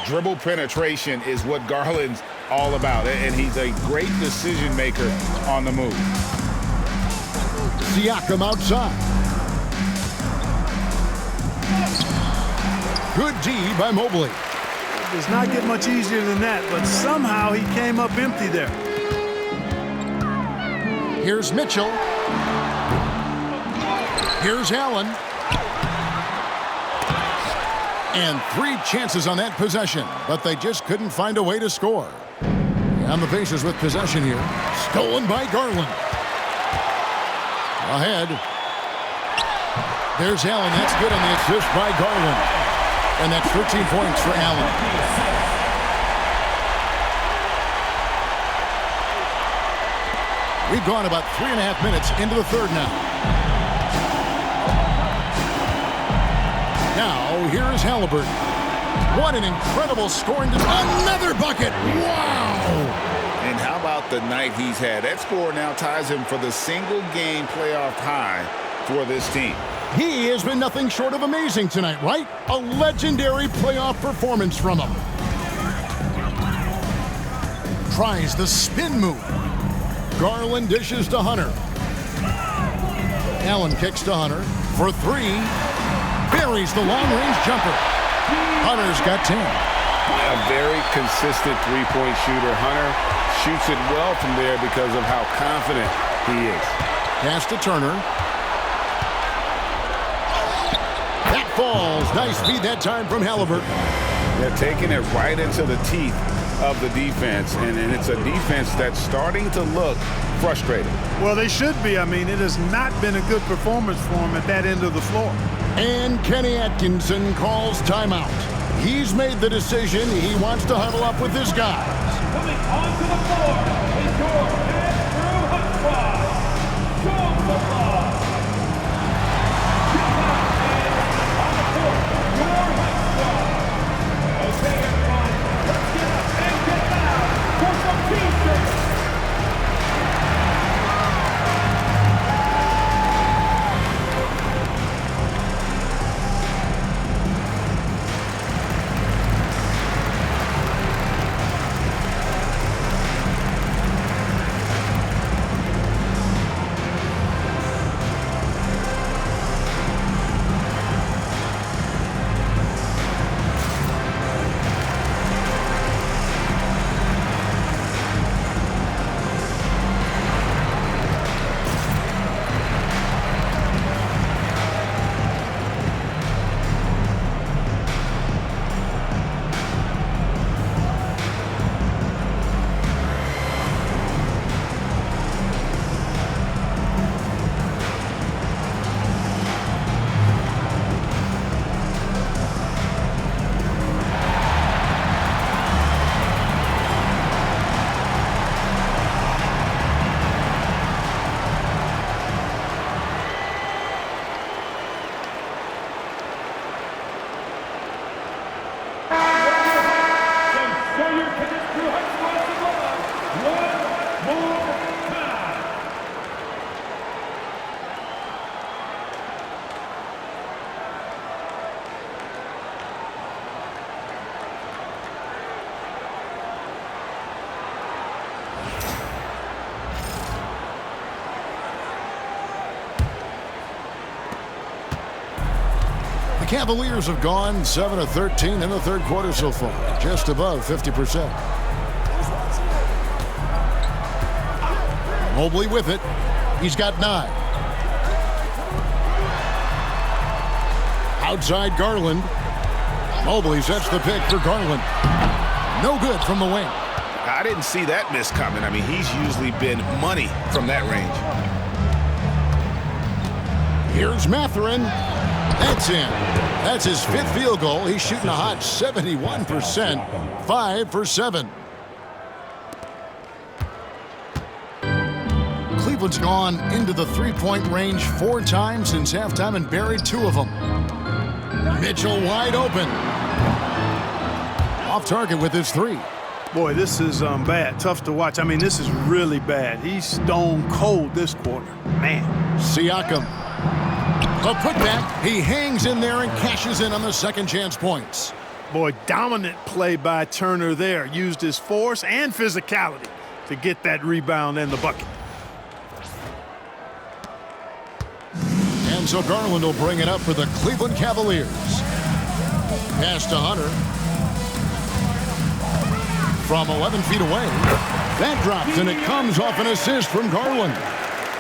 Dribble penetration is what Garland's all about, and he's a great decision maker on the move. Siakam outside. Good D by Mobley. It does not get much easier than that, but somehow he came up empty there. Here's Mitchell. Here's Allen. And 3 chances on that possession, but they just couldn't find a way to score. And the Pacers with possession here. Stolen by Garland. Ahead. There's Allen. That's good on the assist by Garland. And that's 13 points for Allen. We've gone about 3.5 minutes into the third now. Now, here is Haliburton. What an incredible scoring. Another bucket. Wow. And how about the night he's had? That score now ties him for the single-game playoff high for this team. He has been nothing short of amazing tonight, right? A legendary playoff performance from him. Tries the spin move. Garland dishes to Hunter. Allen kicks to Hunter for 3. Buries the long-range jumper. Hunter's got 10. A very consistent three-point shooter. Hunter shoots it well from there because of how confident he is. Pass to Turner. That falls. Nice feed that time from Haliburton. They're taking it right into the teeth of the defense, and it's a defense that's starting to look frustrated. Well, they should be. I mean, it has not been a good performance for them at that end of the floor. And Kenny Atkinson calls timeout. He's made the decision. He wants to huddle up with his guys. Coming onto the floor is your head through hot squad. Show some love. On the court, your hot squad. Okay, everyone, let's get up and get loud for some team shirts. The Cavaliers have gone 7 of 13 in the third quarter so far, just above 50%. Mobley with it. He's got 9. Outside Garland. Mobley sets the pick for Garland. No good from the wing. I didn't see that miss coming. I mean, he's usually been money from that range. Here's Mathurin. That's in. That's his 5th field goal. He's shooting a hot 71%. 5 for 7. Cleveland's gone into the three-point range 4 times since halftime and buried 2 of them. Mitchell wide open. Off target with his 3. Boy, this is bad. Tough to watch. I mean, this is really bad. He's stone cold this quarter. Man. Siakam. A putback. He hangs in there and cashes in on the second chance points. Boy, dominant play by Turner there. Used his force and physicality to get that rebound and the bucket. And so Garland will bring it up for the Cleveland Cavaliers. Pass to Hunter. From 11 feet away. That drops, and it comes off an assist from Garland.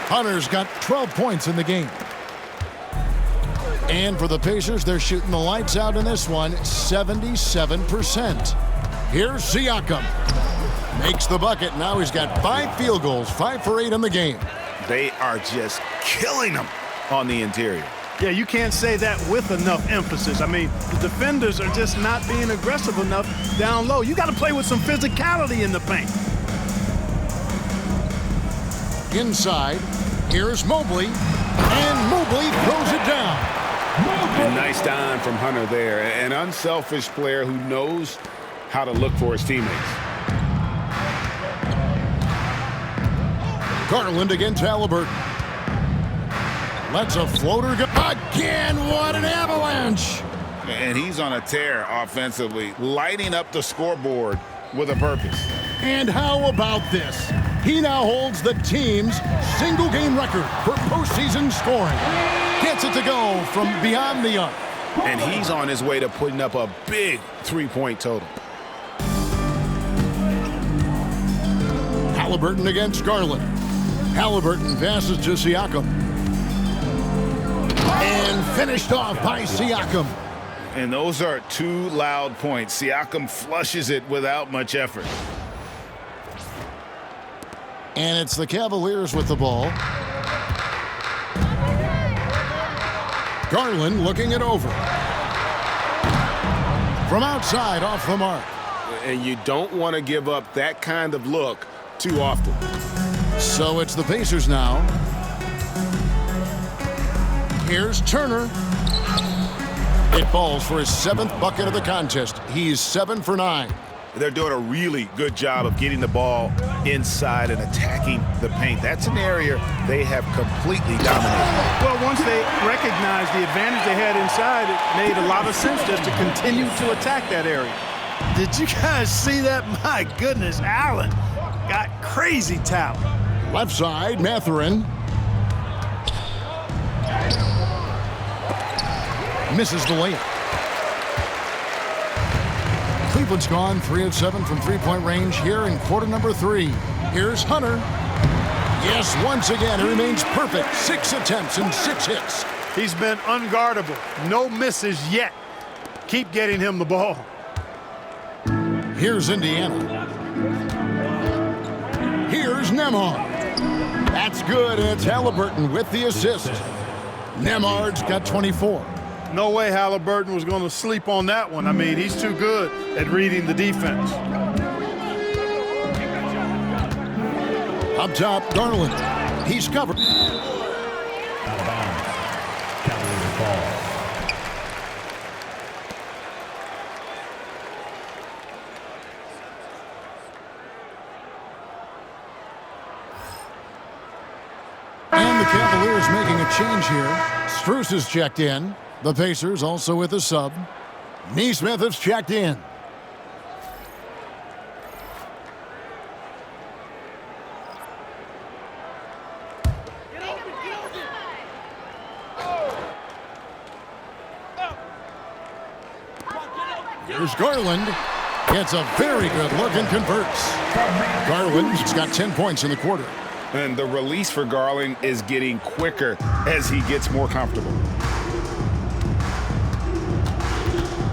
Hunter's got 12 points in the game. And for the Pacers, they're shooting the lights out in this one, 77%. Here's Siakam. Makes the bucket. Now he's got 5 field goals, 5 for 8 in the game. They are just killing them on the interior. Yeah, you can't say that with enough emphasis. I mean, the defenders are just not being aggressive enough down low. You got to play with some physicality in the paint. Inside, here's Mobley, and Mobley throws it down. And nice dime from Hunter there. An unselfish player who knows how to look for his teammates. Garland against Haliburton. Let's a floater go. Again, what an avalanche. And he's on a tear offensively, lighting up the scoreboard with a purpose. And how about this? He now holds the team's single-game record for postseason scoring. Gets it to go from beyond the arc. And he's on his way to putting up a big 3-point total. Haliburton against Garland. Haliburton passes to Siakam. And finished off by Siakam. And those are 2 loud points. Siakam flushes it without much effort. And it's the Cavaliers with the ball. Garland looking it over. From outside, off the mark. And you don't want to give up that kind of look too often. So it's the Pacers now. Here's Turner. It falls for his 7th bucket of the contest. He's 7 for 9. They're doing a really good job of getting the ball inside and attacking the paint. That's an area they have completely dominated. Well, once they recognized the advantage they had inside, it made a lot of sense just to continue to attack that area. Did you guys see that? My goodness, Allen got crazy talent. Left side, Mathurin. Misses the layup. Cleveland's gone 3 of 7 from three-point range here in quarter number 3. Here's Hunter. Yes, once again, he remains perfect. 6 attempts and 6 hits. He's been unguardable. No misses yet. Keep getting him the ball. Here's Indiana. Here's Nembhard. That's good, and it's Haliburton with the assist. Nembhard's got 24. No way Haliburton was going to sleep on that one. I mean, he's too good at reading the defense. Up top, Garland. He's covered. Out of bounds. Cavaliers ball. And the Cavaliers making a change here. Strus is checked in. The Pacers also with a sub. Nesmith has checked in. Here's Garland. Gets a very good look and converts. Garland's got 10 points in the quarter. And the release for Garland is getting quicker as he gets more comfortable.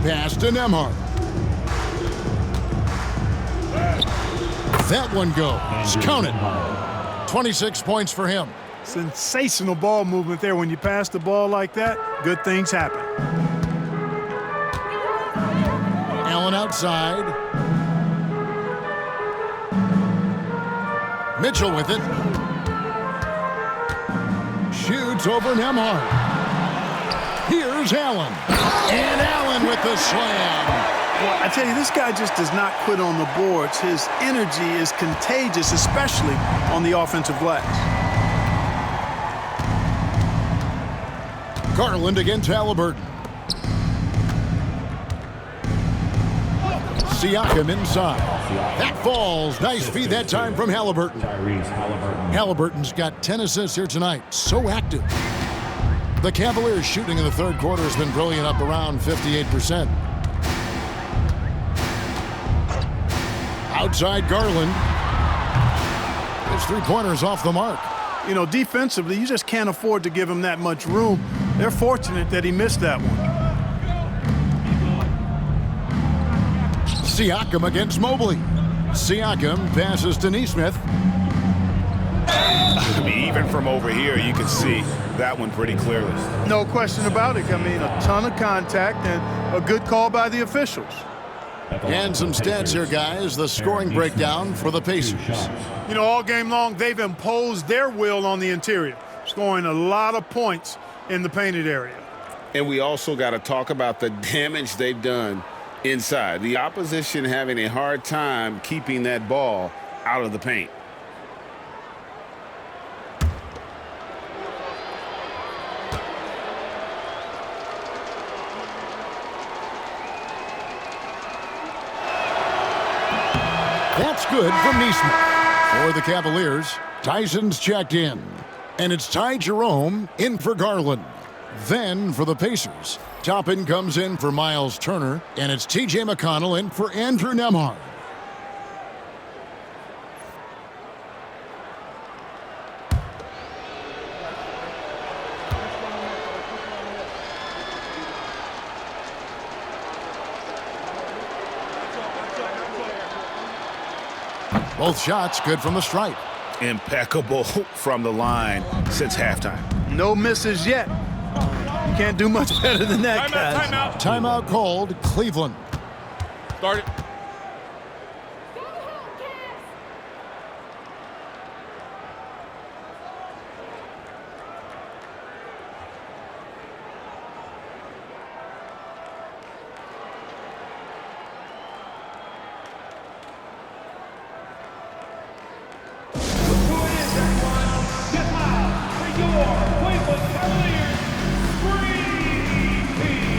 Pass to Nembhard. That one goes. Counted. 26 points for him. Sensational ball movement there. When you pass the ball like that, good things happen. Allen outside. Mitchell with it. Shoots over Nembhard. Here's Allen. And Allen with the slam. Well, I tell you, this guy just does not quit on the boards. His energy is contagious, especially on the offensive glass. Garland against Haliburton. Siakam inside. That falls. Nice feed that time from Haliburton. Haliburton's got 10 assists here tonight. So active. The Cavaliers shooting in the third quarter has been brilliant, up around 58%. Outside Garland. His three-pointers off the mark. You know, defensively, you just can't afford to give him that much room. They're fortunate that he missed that one. Siakam against Mobley. Siakam passes to Nesmith. I mean, even from over here, you can see that one pretty clearly. No question about it. I mean, a ton of contact and a good call by the officials. And some stats here, guys. The scoring breakdown for the Pacers. You know, all game long, they've imposed their will on the interior, scoring a lot of points in the painted area. And we also got to talk about the damage they've done inside. The opposition having a hard time keeping that ball out of the paint. That's good from Nesmith. For the Cavaliers, Tyson's checked in. And it's Ty Jerome in for Garland. Then for the Pacers, Toppin comes in for Miles Turner, and it's T.J. McConnell in for Andrew Nembhard. Both shots good from the stripe. Impeccable from the line since halftime. No misses yet. You can't do much better than that, guys. Timeout called, Cleveland. Start it. Cleveland Cavaliers, Green Team.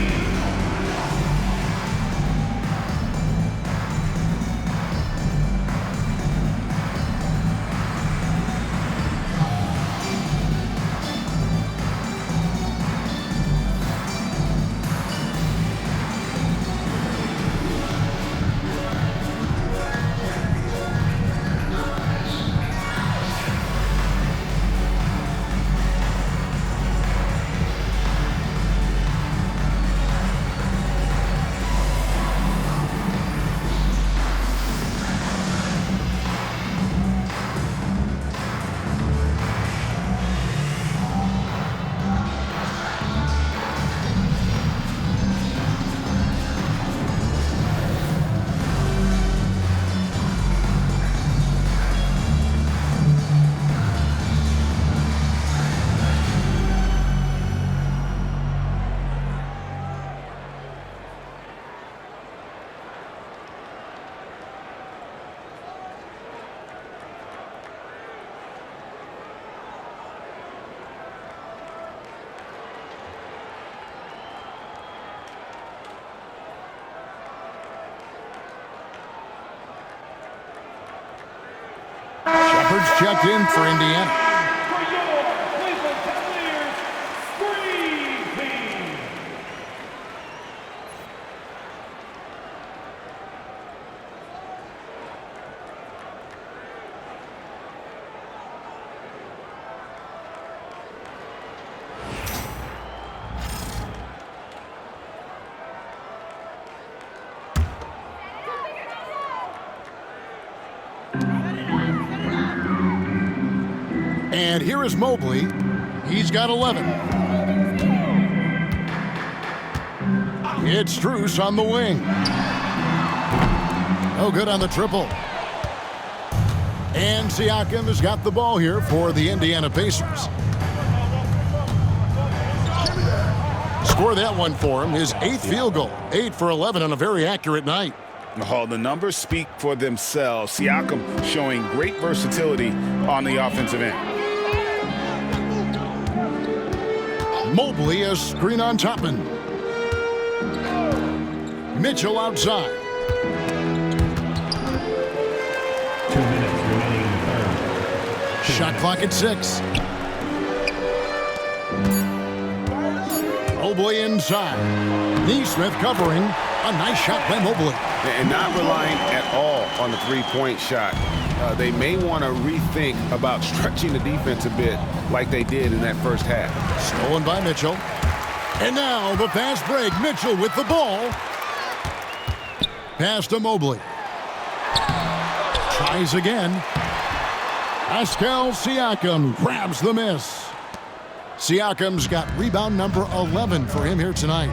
Shepard's checked in for Indiana. For your Cleveland Cavaliers, Green Team. And here is Mobley. He's got 11. It's Strus on the wing. No good on the triple. And Siakam has got the ball here for the Indiana Pacers. Score that one for him, his 8th field goal. 8 for 11 on a very accurate night. Oh, the numbers speak for themselves. Siakam showing great versatility on the offensive end. Mobley a screen on Toppin. Mitchell outside. 2 minutes remaining in the third. Shot clock at 6. Mobley inside. Neesmith covering. A nice shot by Mobley. And not relying at all on the three-point shot. They may want to rethink about stretching the defense a bit like they did in that first half. Stolen by Mitchell. And now the fast break. Mitchell with the ball. Pass to Mobley. Tries again. Pascal Siakam grabs the miss. Siakam's got rebound number 11 for him here tonight.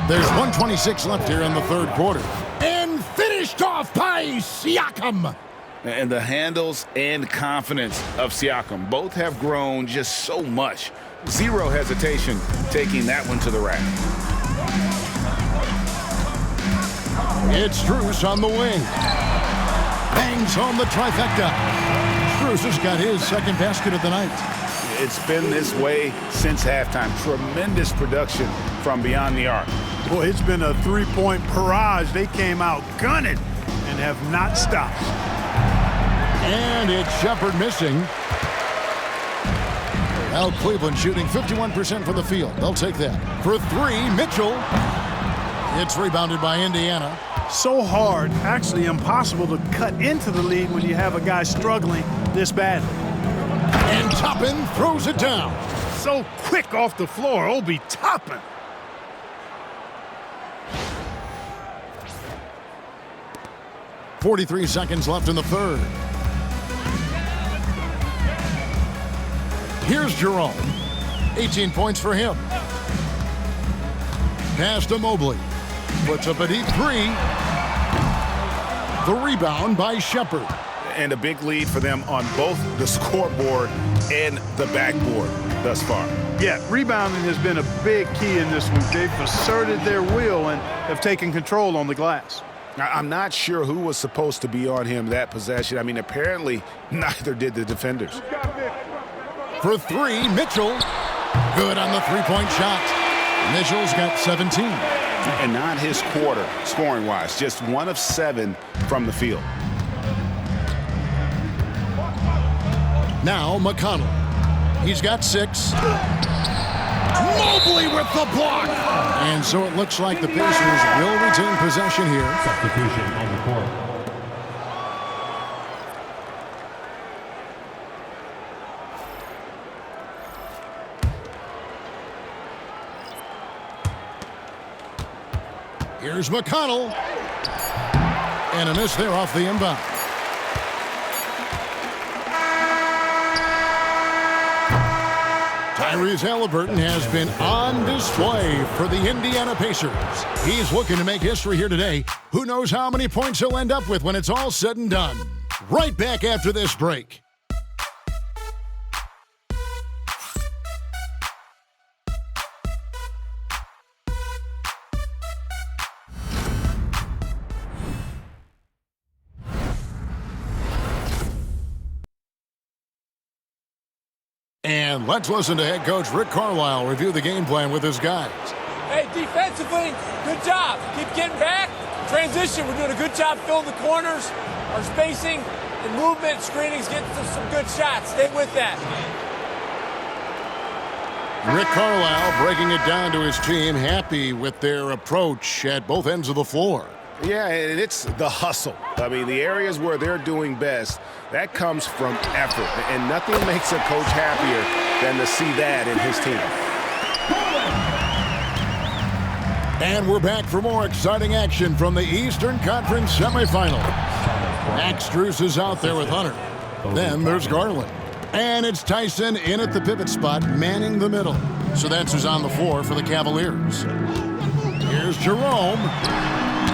There's 1:26 left here in the third quarter. And finished off by Siakam. And the handles and confidence of Siakam both have grown just so much. Zero hesitation taking that one to the rack. It's Strus on the wing. Bangs home the trifecta. Strus has got his second basket of the night. It's been this way since halftime. Tremendous production from beyond the arc. Boy, it's been a three-point barrage. They came out gunning and have not stopped. And it's Shepherd missing. Now Cleveland shooting 51% from the field. They'll take that. For 3, Mitchell. It's rebounded by Indiana. So hard, actually impossible to cut into the lead when you have a guy struggling this badly. And Toppin throws it down. So quick off the floor, Obi Toppin. .43 seconds left in the third. Here's Jerome. 18 points for him. Pass to Mobley. Puts up a deep 3. The rebound by Shepherd. And a big lead for them on both the scoreboard and the backboard thus far. Yeah, rebounding has been a big key in this one. They've asserted their will and have taken control on the glass. Now, I'm not sure who was supposed to be on him that possession. I mean, apparently neither did the defenders. For 3, Mitchell. Good on the three-point shot. Mitchell's got 17. And not his quarter, scoring-wise. Just 1 of 7 from the field. Now McConnell. He's got 6. Mobley with the block. And so it looks like the Pacers will retain possession here. Substitution on the court. Here's McConnell. And a miss there off the inbound. Tyrese Haliburton has been on display for the Indiana Pacers. He's looking to make history here today. Who knows how many points he'll end up with when it's all said and done. Right back after this break. And let's listen to head coach Rick Carlisle review the game plan with his guys. Hey, defensively, good job. Keep getting back. Transition, we're doing a good job filling the corners. Our spacing and movement, screenings, getting some good shots. Stay with that. Rick Carlisle breaking it down to his team, happy with their approach at both ends of the floor. Yeah, and it's the hustle. I mean, the areas where they're doing best, that comes from effort. And nothing makes a coach happier than to see that in his team. And we're back for more exciting action from the Eastern Conference Semifinals. Max Strus is out there with Hunter. Then there's Garland. And it's Tyson in at the pivot spot, manning the middle. So that's who's on the floor for the Cavaliers. Here's Jerome.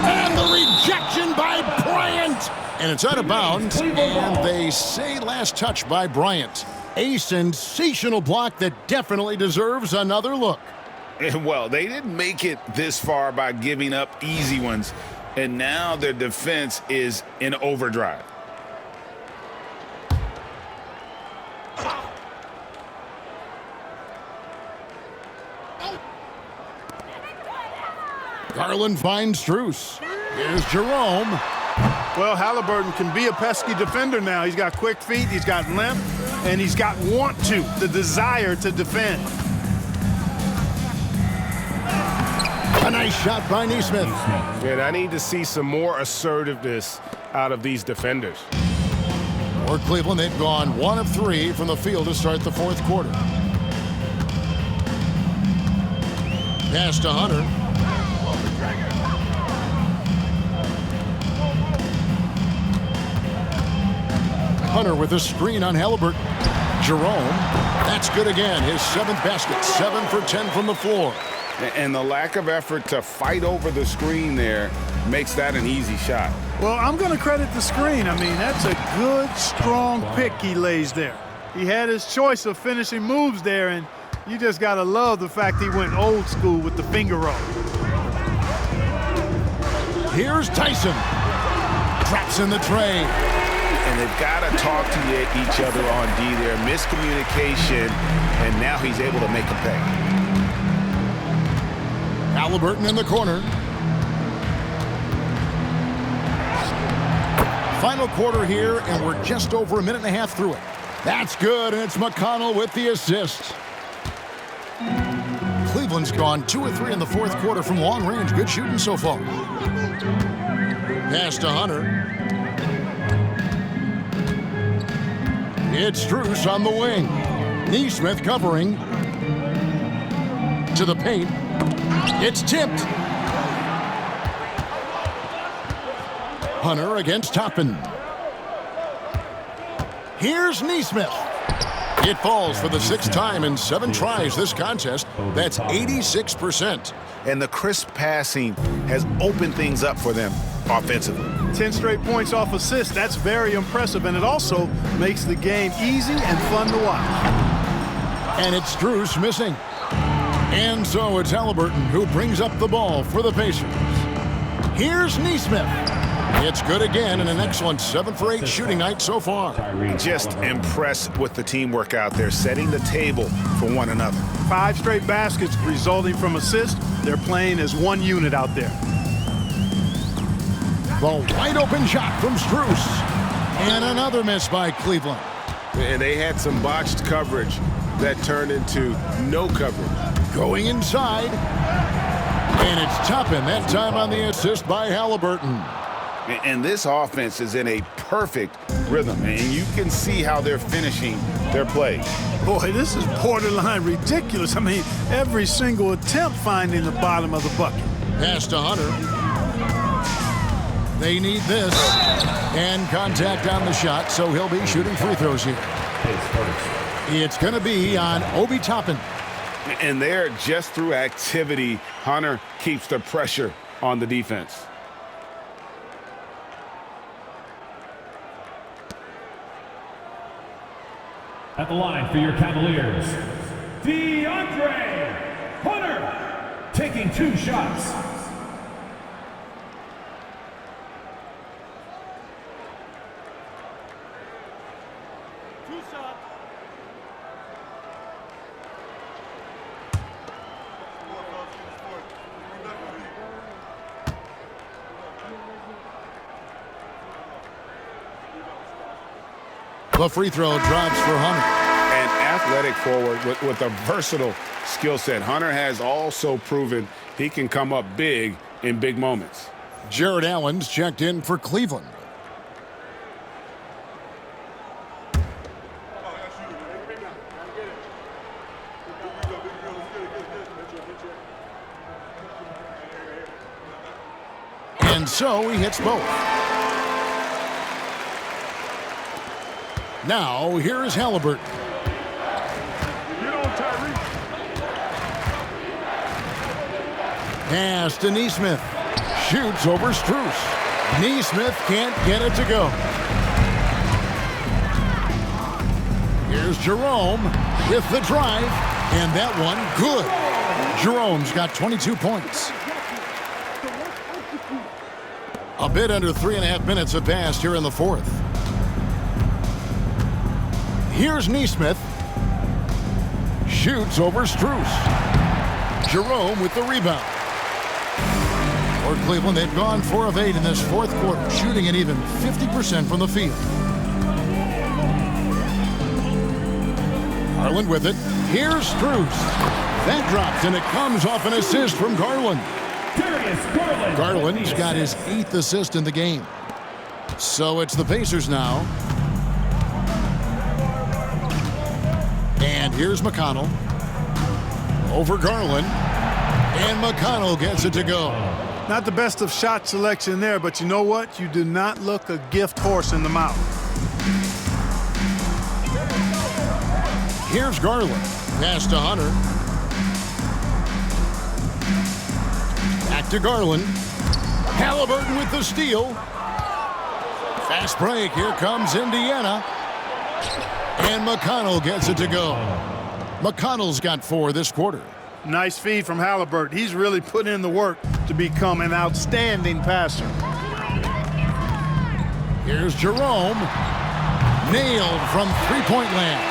And the rejection by Bryant. And it's out of bounds. And they say last touch by Bryant. A sensational block that definitely deserves another look. Well, they didn't make it this far by giving up easy ones. And now their defense is in overdrive. Garland finds Strus. Here's Jerome. Well, Haliburton can be a pesky defender now. He's got quick feet, he's got length, and he's got the desire to defend. A nice shot by Nesmith. And I need to see some more assertiveness out of these defenders. For Cleveland, they've gone 1 of 3 from the field to start the fourth quarter. Pass to Hunter. Hunter with a screen on Haliburton. Jerome, that's good again. His 7th basket, 7 for 10 from the floor. And the lack of effort to fight over the screen there makes that an easy shot. Well, I'm going to credit the screen. I mean, that's a good, strong pick he lays there. He had his choice of finishing moves there, and you just got to love the fact he went old school with the finger roll. Here's Tyson. Traps in the tray. And they've got to talk to each other on D there. Miscommunication, and now he's able to make a pay. Haliburton in the corner. Final quarter here, and we're just over a minute and a half through it. That's good, and it's McConnell with the assist. Cleveland's gone 2 of 3 in the fourth quarter from long range. Good shooting so far. Pass to Hunter. It's Strus on the wing. Nesmith covering. To the paint. It's tipped. Hunter against Toppin. Here's Nesmith. It falls for the 6th time in 7 tries this contest. That's 86%. And the crisp passing has opened things up for them offensively. 10 straight points off assists. That's very impressive, and it also makes the game easy and fun to watch. And it's Strus missing. And so it's Haliburton who brings up the ball for the Pacers. Here's Nesmith. It's good again, and an excellent 7 for 8 shooting night so far. Just impressed with the teamwork out there, setting the table for one another. 5 straight baskets resulting from assists. They're playing as one unit out there. The wide open shot from Strus. And another miss by Cleveland. And they had some botched coverage that turned into no coverage. Going inside. And it's Toppin, that time on the assist by Haliburton. And this offense is in a perfect rhythm, and you can see how they're finishing their play. Boy, this is borderline ridiculous. I mean, every single attempt finding the bottom of the bucket. Pass to Hunter. They need this. And contact on the shot, so he'll be shooting free throws here. It's going to be on Obi Toppin. And there, just through activity, Hunter keeps the pressure on the defense. At the line for your Cavaliers, DeAndre Hunter, taking 2 shots. The free throw drops for Hunter. An athletic forward with a versatile skill set. Hunter has also proven he can come up big in big moments. Jared Allen's checked in for Cleveland. And so he hits both. Now, here is Haliburton. Get on, Tyrese. Pass to Neesmith. Shoots over Strus. Neesmith can't get it to go. Here's Jerome with the drive. And that one, good. Jerome's got 22 points. A bit under 3.5 minutes have passed here in the fourth. Here's Neesmith. Shoots over Strus. Jerome with the rebound. For Cleveland, they've gone 4 of 8 in this fourth quarter, shooting at even 50% from the field. Garland with it. Here's Strus. That drops, and it comes off an assist from Garland. Darius Garland. Garland's got his 8th assist in the game. So it's the Pacers now. And here's McConnell. Over Garland. And McConnell gets it to go. Not the best of shot selection there, but you know what? You do not look a gift horse in the mouth. Here's Garland. Pass to Hunter. Back to Garland. Haliburton with the steal. Fast break. Here comes Indiana. And McConnell gets it to go. McConnell's got 4 this quarter. Nice feed from Haliburton. He's really put in the work to become an outstanding passer. Here's Jerome. Nailed from three-point land.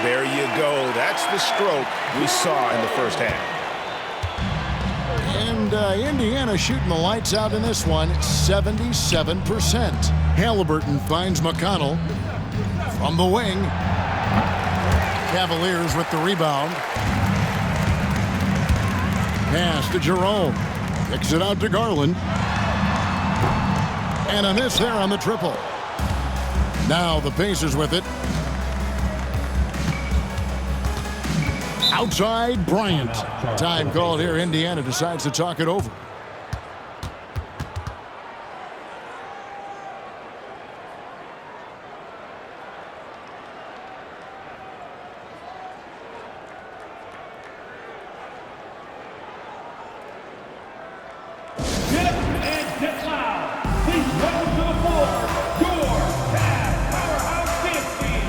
There you go. That's the stroke we saw in the first half. And Indiana shooting the lights out in this one, 77%. Haliburton finds McConnell from the wing. Cavaliers with the rebound. Pass to Jerome. Kicks it out to Garland. And a miss there on the triple. Now the Pacers with it. Outside Bryant. Time called here. Indiana decides to talk it over. Get up and get loud. Please welcome to the floor your Cavs powerhouse dance team.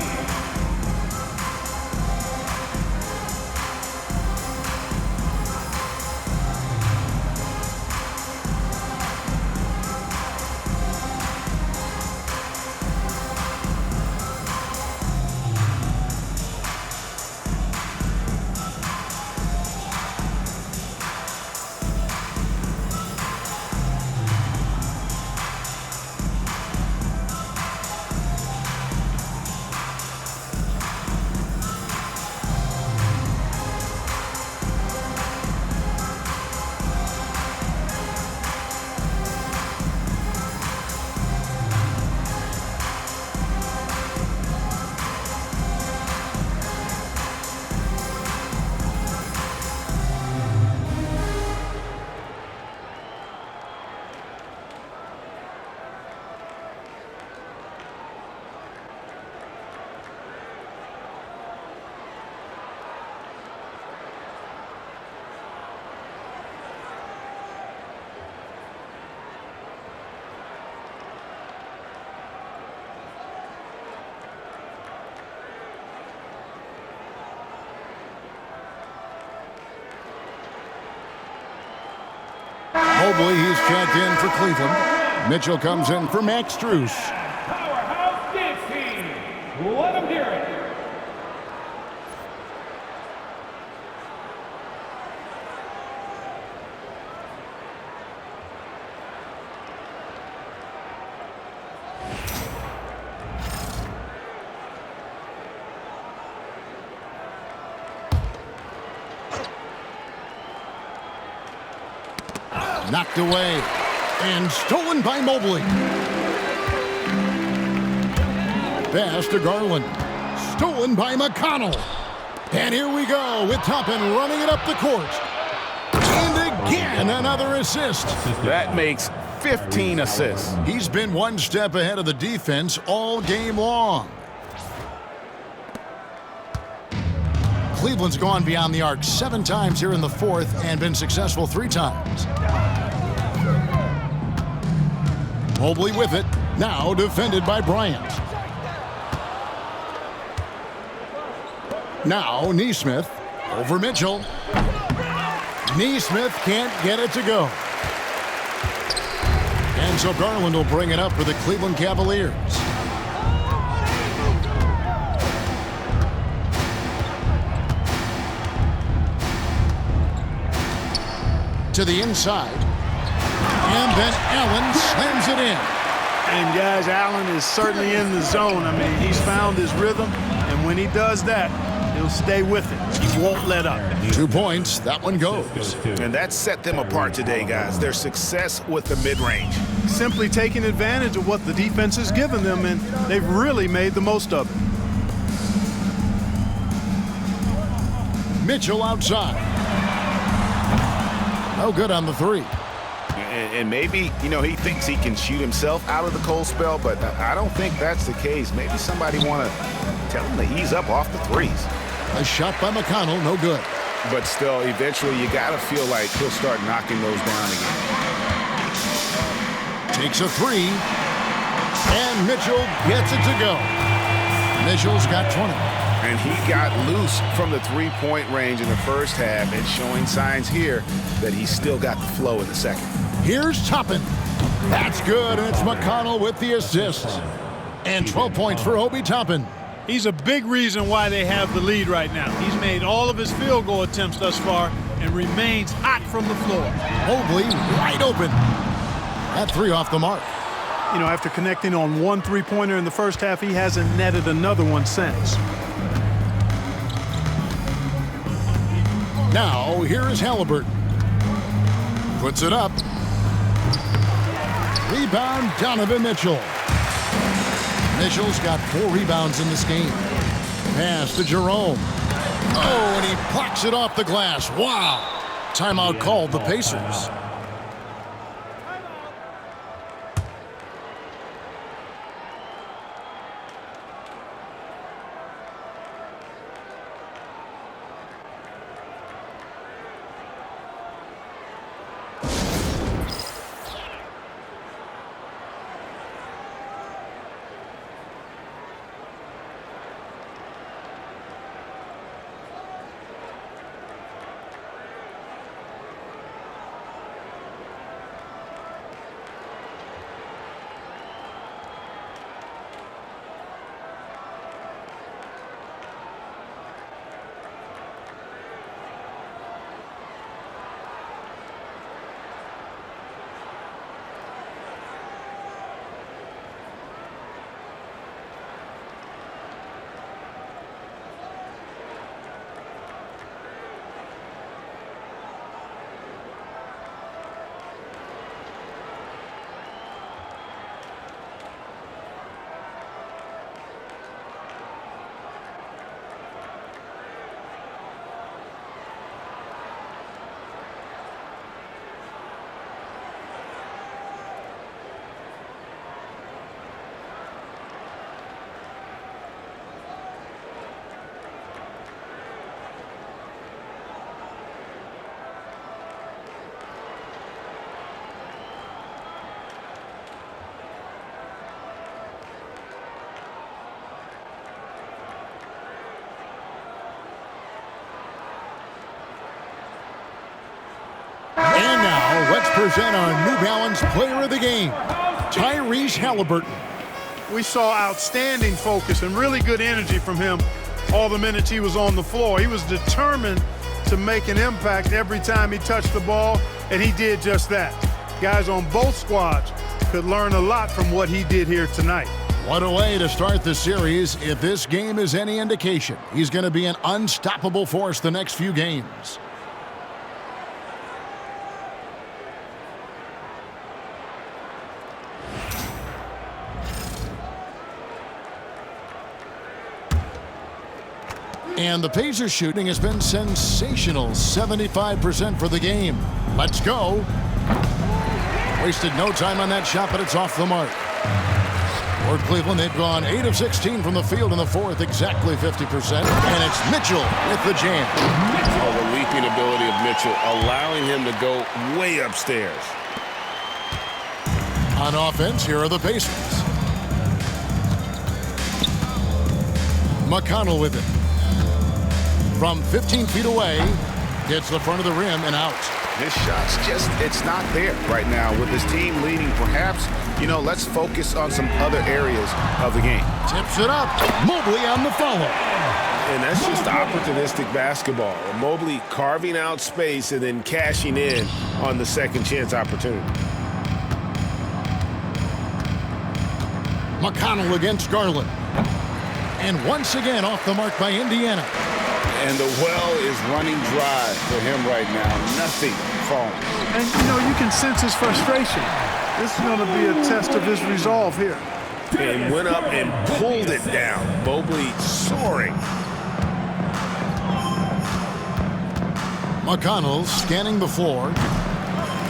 Mobley, he's checked in for Cleveland. Mitchell comes in for Max Strus. Powerhouse dance team. Let them hear it. Knocked away and stolen by Mobley. Pass to Garland. Stolen by McConnell. And here we go with Toppin running it up the court. And again, another assist. That makes 15 assists. He's been one step ahead of the defense all game long. Cleveland's gone beyond the arc 7 times here in the fourth and been successful 3 times. Mobley with it. Now defended by Bryant. Now Nesmith over Mitchell. Nesmith can't get it to go. And so Garland will bring it up for the Cleveland Cavaliers. To the inside. And then Allen slams it in. And guys, Allen is certainly in the zone. I mean, he's found his rhythm, and when he does that, he'll stay with it. He won't let up. 2 points. That one goes. And that set them apart today, guys. Their success with the mid-range. Simply taking advantage of what the defense has given them, and they've really made the most of it. Mitchell outside. No good on the 3. And maybe, you know, he thinks he can shoot himself out of the cold spell, but I don't think that's the case. Maybe somebody want to tell him to ease up off the 3s. A shot by McConnell, no good. But still, eventually, you got to feel like he'll start knocking those down again. Takes a 3. And Mitchell gets it to go. Mitchell's got 20. And he got loose from the 3-point range in the first half and showing signs here that he's still got the flow in the second. Here's Toppin. That's good, and it's McConnell with the assist. And 12 points for Obi Toppin. He's a big reason why they have the lead right now. He's made all of his field goal attempts thus far and remains hot from the floor. Mobley wide open. That 3 off the mark. You know, after connecting on 1 3-pointer in the first half, he hasn't netted another one since. Now, here is Haliburton. Puts it up. Rebound, Donovan Mitchell. Mitchell's got 4 rebounds in this game. Pass to Jerome. Oh, and he blocks it off the glass. Wow. Timeout called the Pacers. And now, let's present our New Balance Player of the Game, Tyrese Haliburton. We saw outstanding focus and really good energy from him all the minutes he was on the floor. He was determined to make an impact every time he touched the ball, and he did just that. Guys on both squads could learn a lot from what he did here tonight. What a way to start the series. If this game is any indication, he's going to be an unstoppable force the next few games. And the Pacers shooting has been sensational, 75% for the game. Let's go. Wasted no time on that shot, but it's off the mark. For Cleveland, they've gone 8 of 16 from the field in the fourth, exactly 50%. And it's Mitchell with the jam. Oh, the leaping ability of Mitchell, allowing him to go way upstairs. On offense, here are the Pacers. McConnell with it. From 15 feet away, hits the front of the rim and out. His shot's it's not there right now. With his team leading, perhaps, let's focus on some other areas of the game. Tips it up. Mobley on the follow. And that's just opportunistic basketball. Mobley carving out space and then cashing in on the second chance opportunity. McConnell against Garland. And once again off the mark by Indiana. And the well is running dry for him right now. Nothing falling. And, you can sense his frustration. This is going to be a test of his resolve here. And went up and pulled it down. Mobley soaring. McConnell scanning the floor.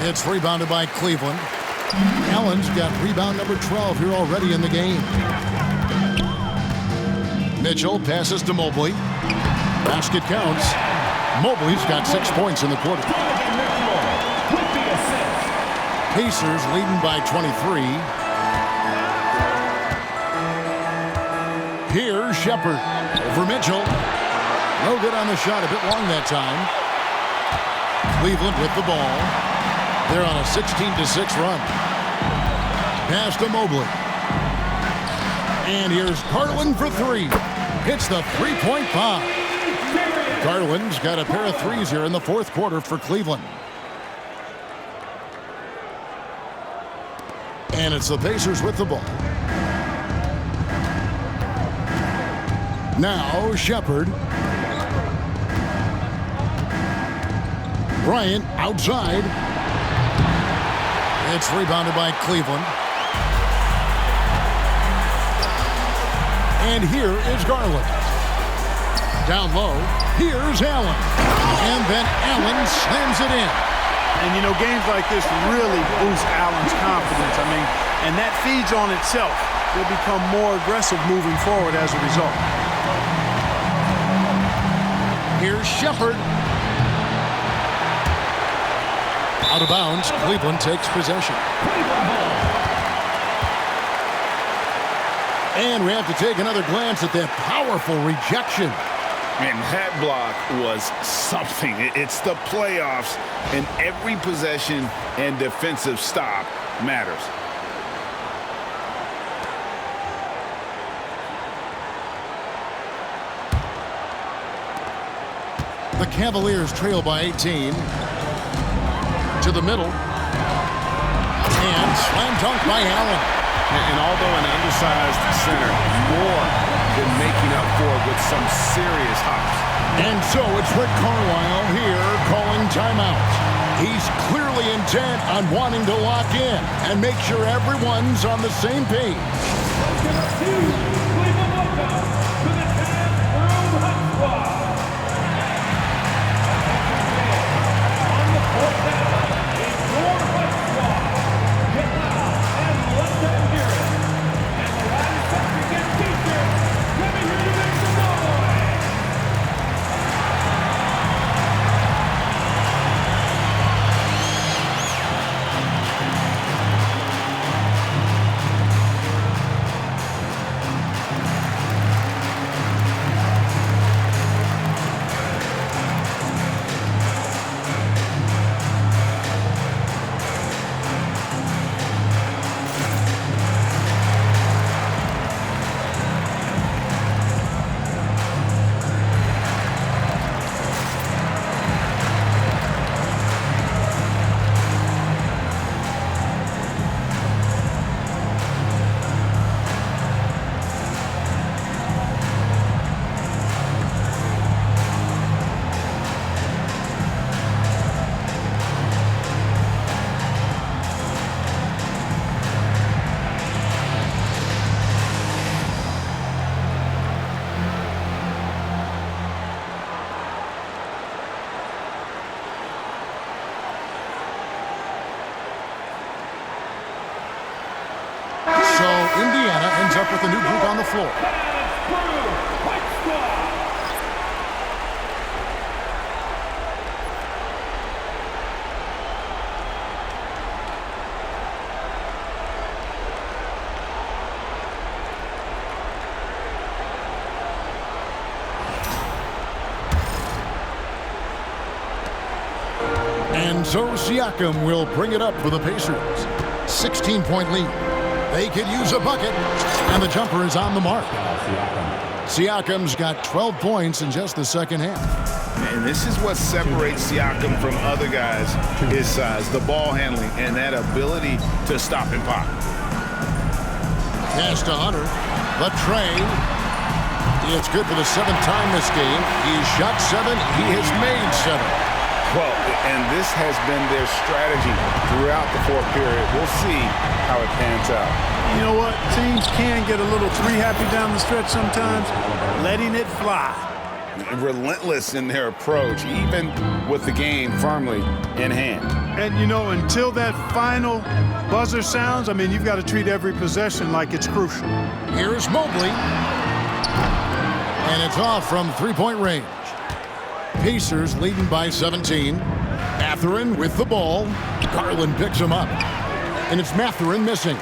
It's rebounded by Cleveland. Allen's got rebound number 12 here already in the game. Mitchell passes to Mobley. Basket counts. Mobley's got 6 points in the quarter. Pacers leading by 23. Here's Shepherd over Mitchell. No good on the shot, a bit long that time. Cleveland with the ball. They're on a 16-6 run. Pass to Mobley. And here's Garland for three. Hits the three-point bomb. Garland's got a pair of threes here in the fourth quarter for Cleveland. And it's the Pacers with the ball. Now Shepherd. Bryant outside. It's rebounded by Cleveland. And here is Garland. Down low, here's Allen. And then Allen slams it in. And, games like this really boost Allen's confidence. And that feeds on itself. He'll become more aggressive moving forward as a result. Here's Shepherd. Out of bounds, Cleveland takes possession. And we have to take another glance at that powerful rejection. And that block was something. It's the playoffs, and every possession and defensive stop matters. The Cavaliers trail by 18. To the middle. And slam dunk by Allen. And although an undersized center, more than making up for it with some serious hops. And so it's Rick Carlisle here calling timeout. He's clearly intent on wanting to lock in and make sure everyone's on the same page. up with the new group on the floor. And so Siakam will bring it up for the Pacers. 16-point lead. They could use a bucket, and the jumper is on the mark. Siakam's got 12 points in just the second half. And this is what separates Siakam from other guys, his size, the ball handling, and that ability to stop and pop. Pass to Hunter. The trade. It's good for the 7th time this game. He's shot 7. He has made 7. Well, and this has been their strategy throughout the fourth period. We'll see how it pans out. You know what? Teams can get a little three-happy down the stretch sometimes, letting it fly. Relentless in their approach, even with the game firmly in hand. And, you know, until that final buzzer sounds, I mean, you've got to treat every possession like it's crucial. Here's Mobley. And it's off from three-point range. Pacers leading by 17. Mathurin with the ball. Garland picks him up. And it's Mathurin missing.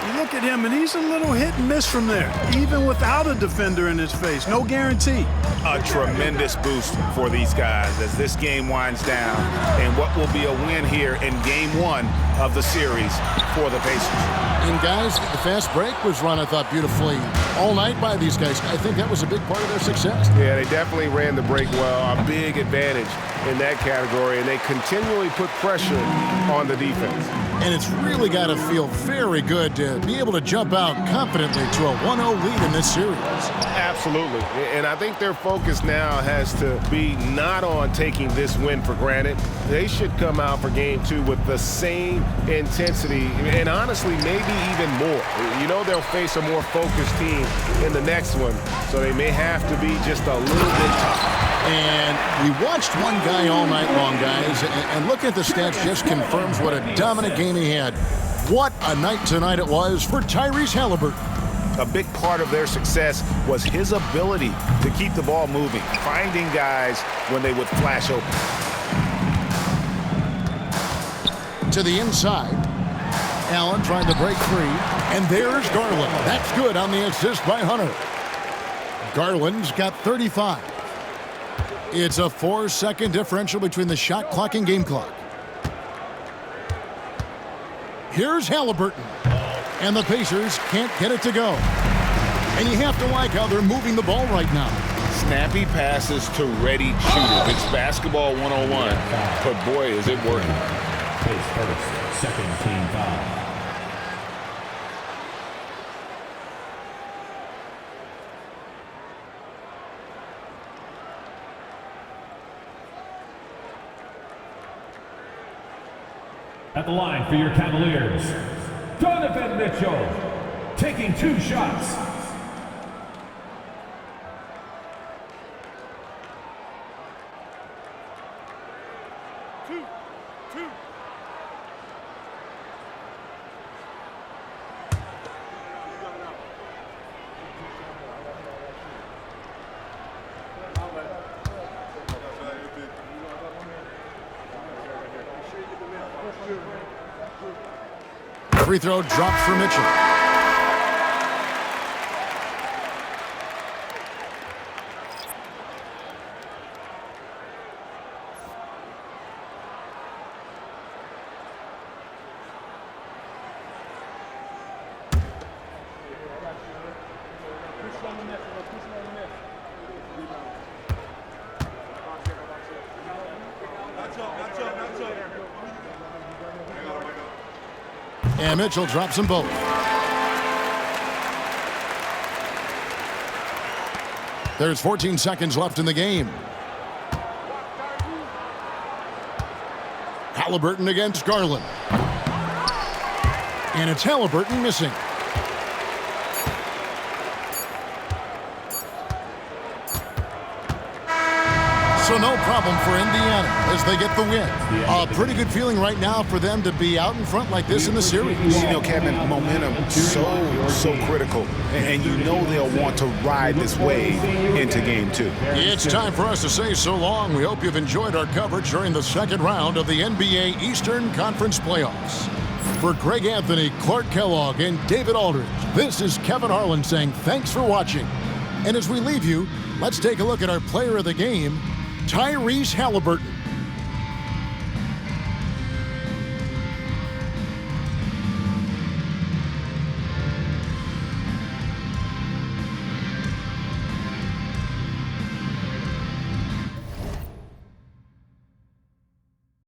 You look at him, and he's a little hit and miss from there, even without a defender in his face. No guarantee. A tremendous boost for these guys as this game winds down, and what will be a win here in Game 1 of the series for the Pacers. And guys, the fast break was run, I thought, beautifully all night by these guys. I think that was a big part of their success. Yeah, they definitely ran the break well. A big advantage in that category, and they continually put pressure on the defense. And it's really got to feel very good to be able to jump out confidently to a 1-0 lead in this series. Absolutely. And I think their focus now has to be not on taking this win for granted. They should come out for Game 2 with the same intensity and honestly maybe even more. You know they'll face a more focused team in the next one, so they may have to be just a little bit tougher. And we watched one guy all night long, guys, and looking at the stats just confirms what a dominant game he had. What a night tonight it was for Tyrese Haliburton. A big part of their success was his ability to keep the ball moving, finding guys when they would flash open. To the inside. Allen trying to break free. And there's Garland. That's good on the assist by Hunter. Garland's got 35. It's a 4-second differential between the shot clock and game clock. Here's Haliburton. And the Pacers can't get it to go. And you have to like how they're moving the ball right now. Snappy passes to ready shooters. It's basketball 101, but boy, is it working. Pace first, second team foul. At the line for your Cavaliers, Donovan Mitchell, taking 2 shots. Free throw dropped for Mitchell. And Mitchell drops them both. There's 14 seconds left in the game. Haliburton against Garland. And it's Haliburton missing. So no problem for Indiana as they get the win. A pretty good feeling right now for them to be out in front like this in the series. You know, Kevin, momentum so critical. And you know they'll want to ride this wave into Game 2. It's time for us to say so long. We hope you've enjoyed our coverage during the second round of the NBA Eastern Conference Playoffs. For Greg Anthony, Clark Kellogg, and David Aldridge, this is Kevin Harlan saying thanks for watching. And as we leave you, let's take a look at our player of the game, Tyrese Haliburton.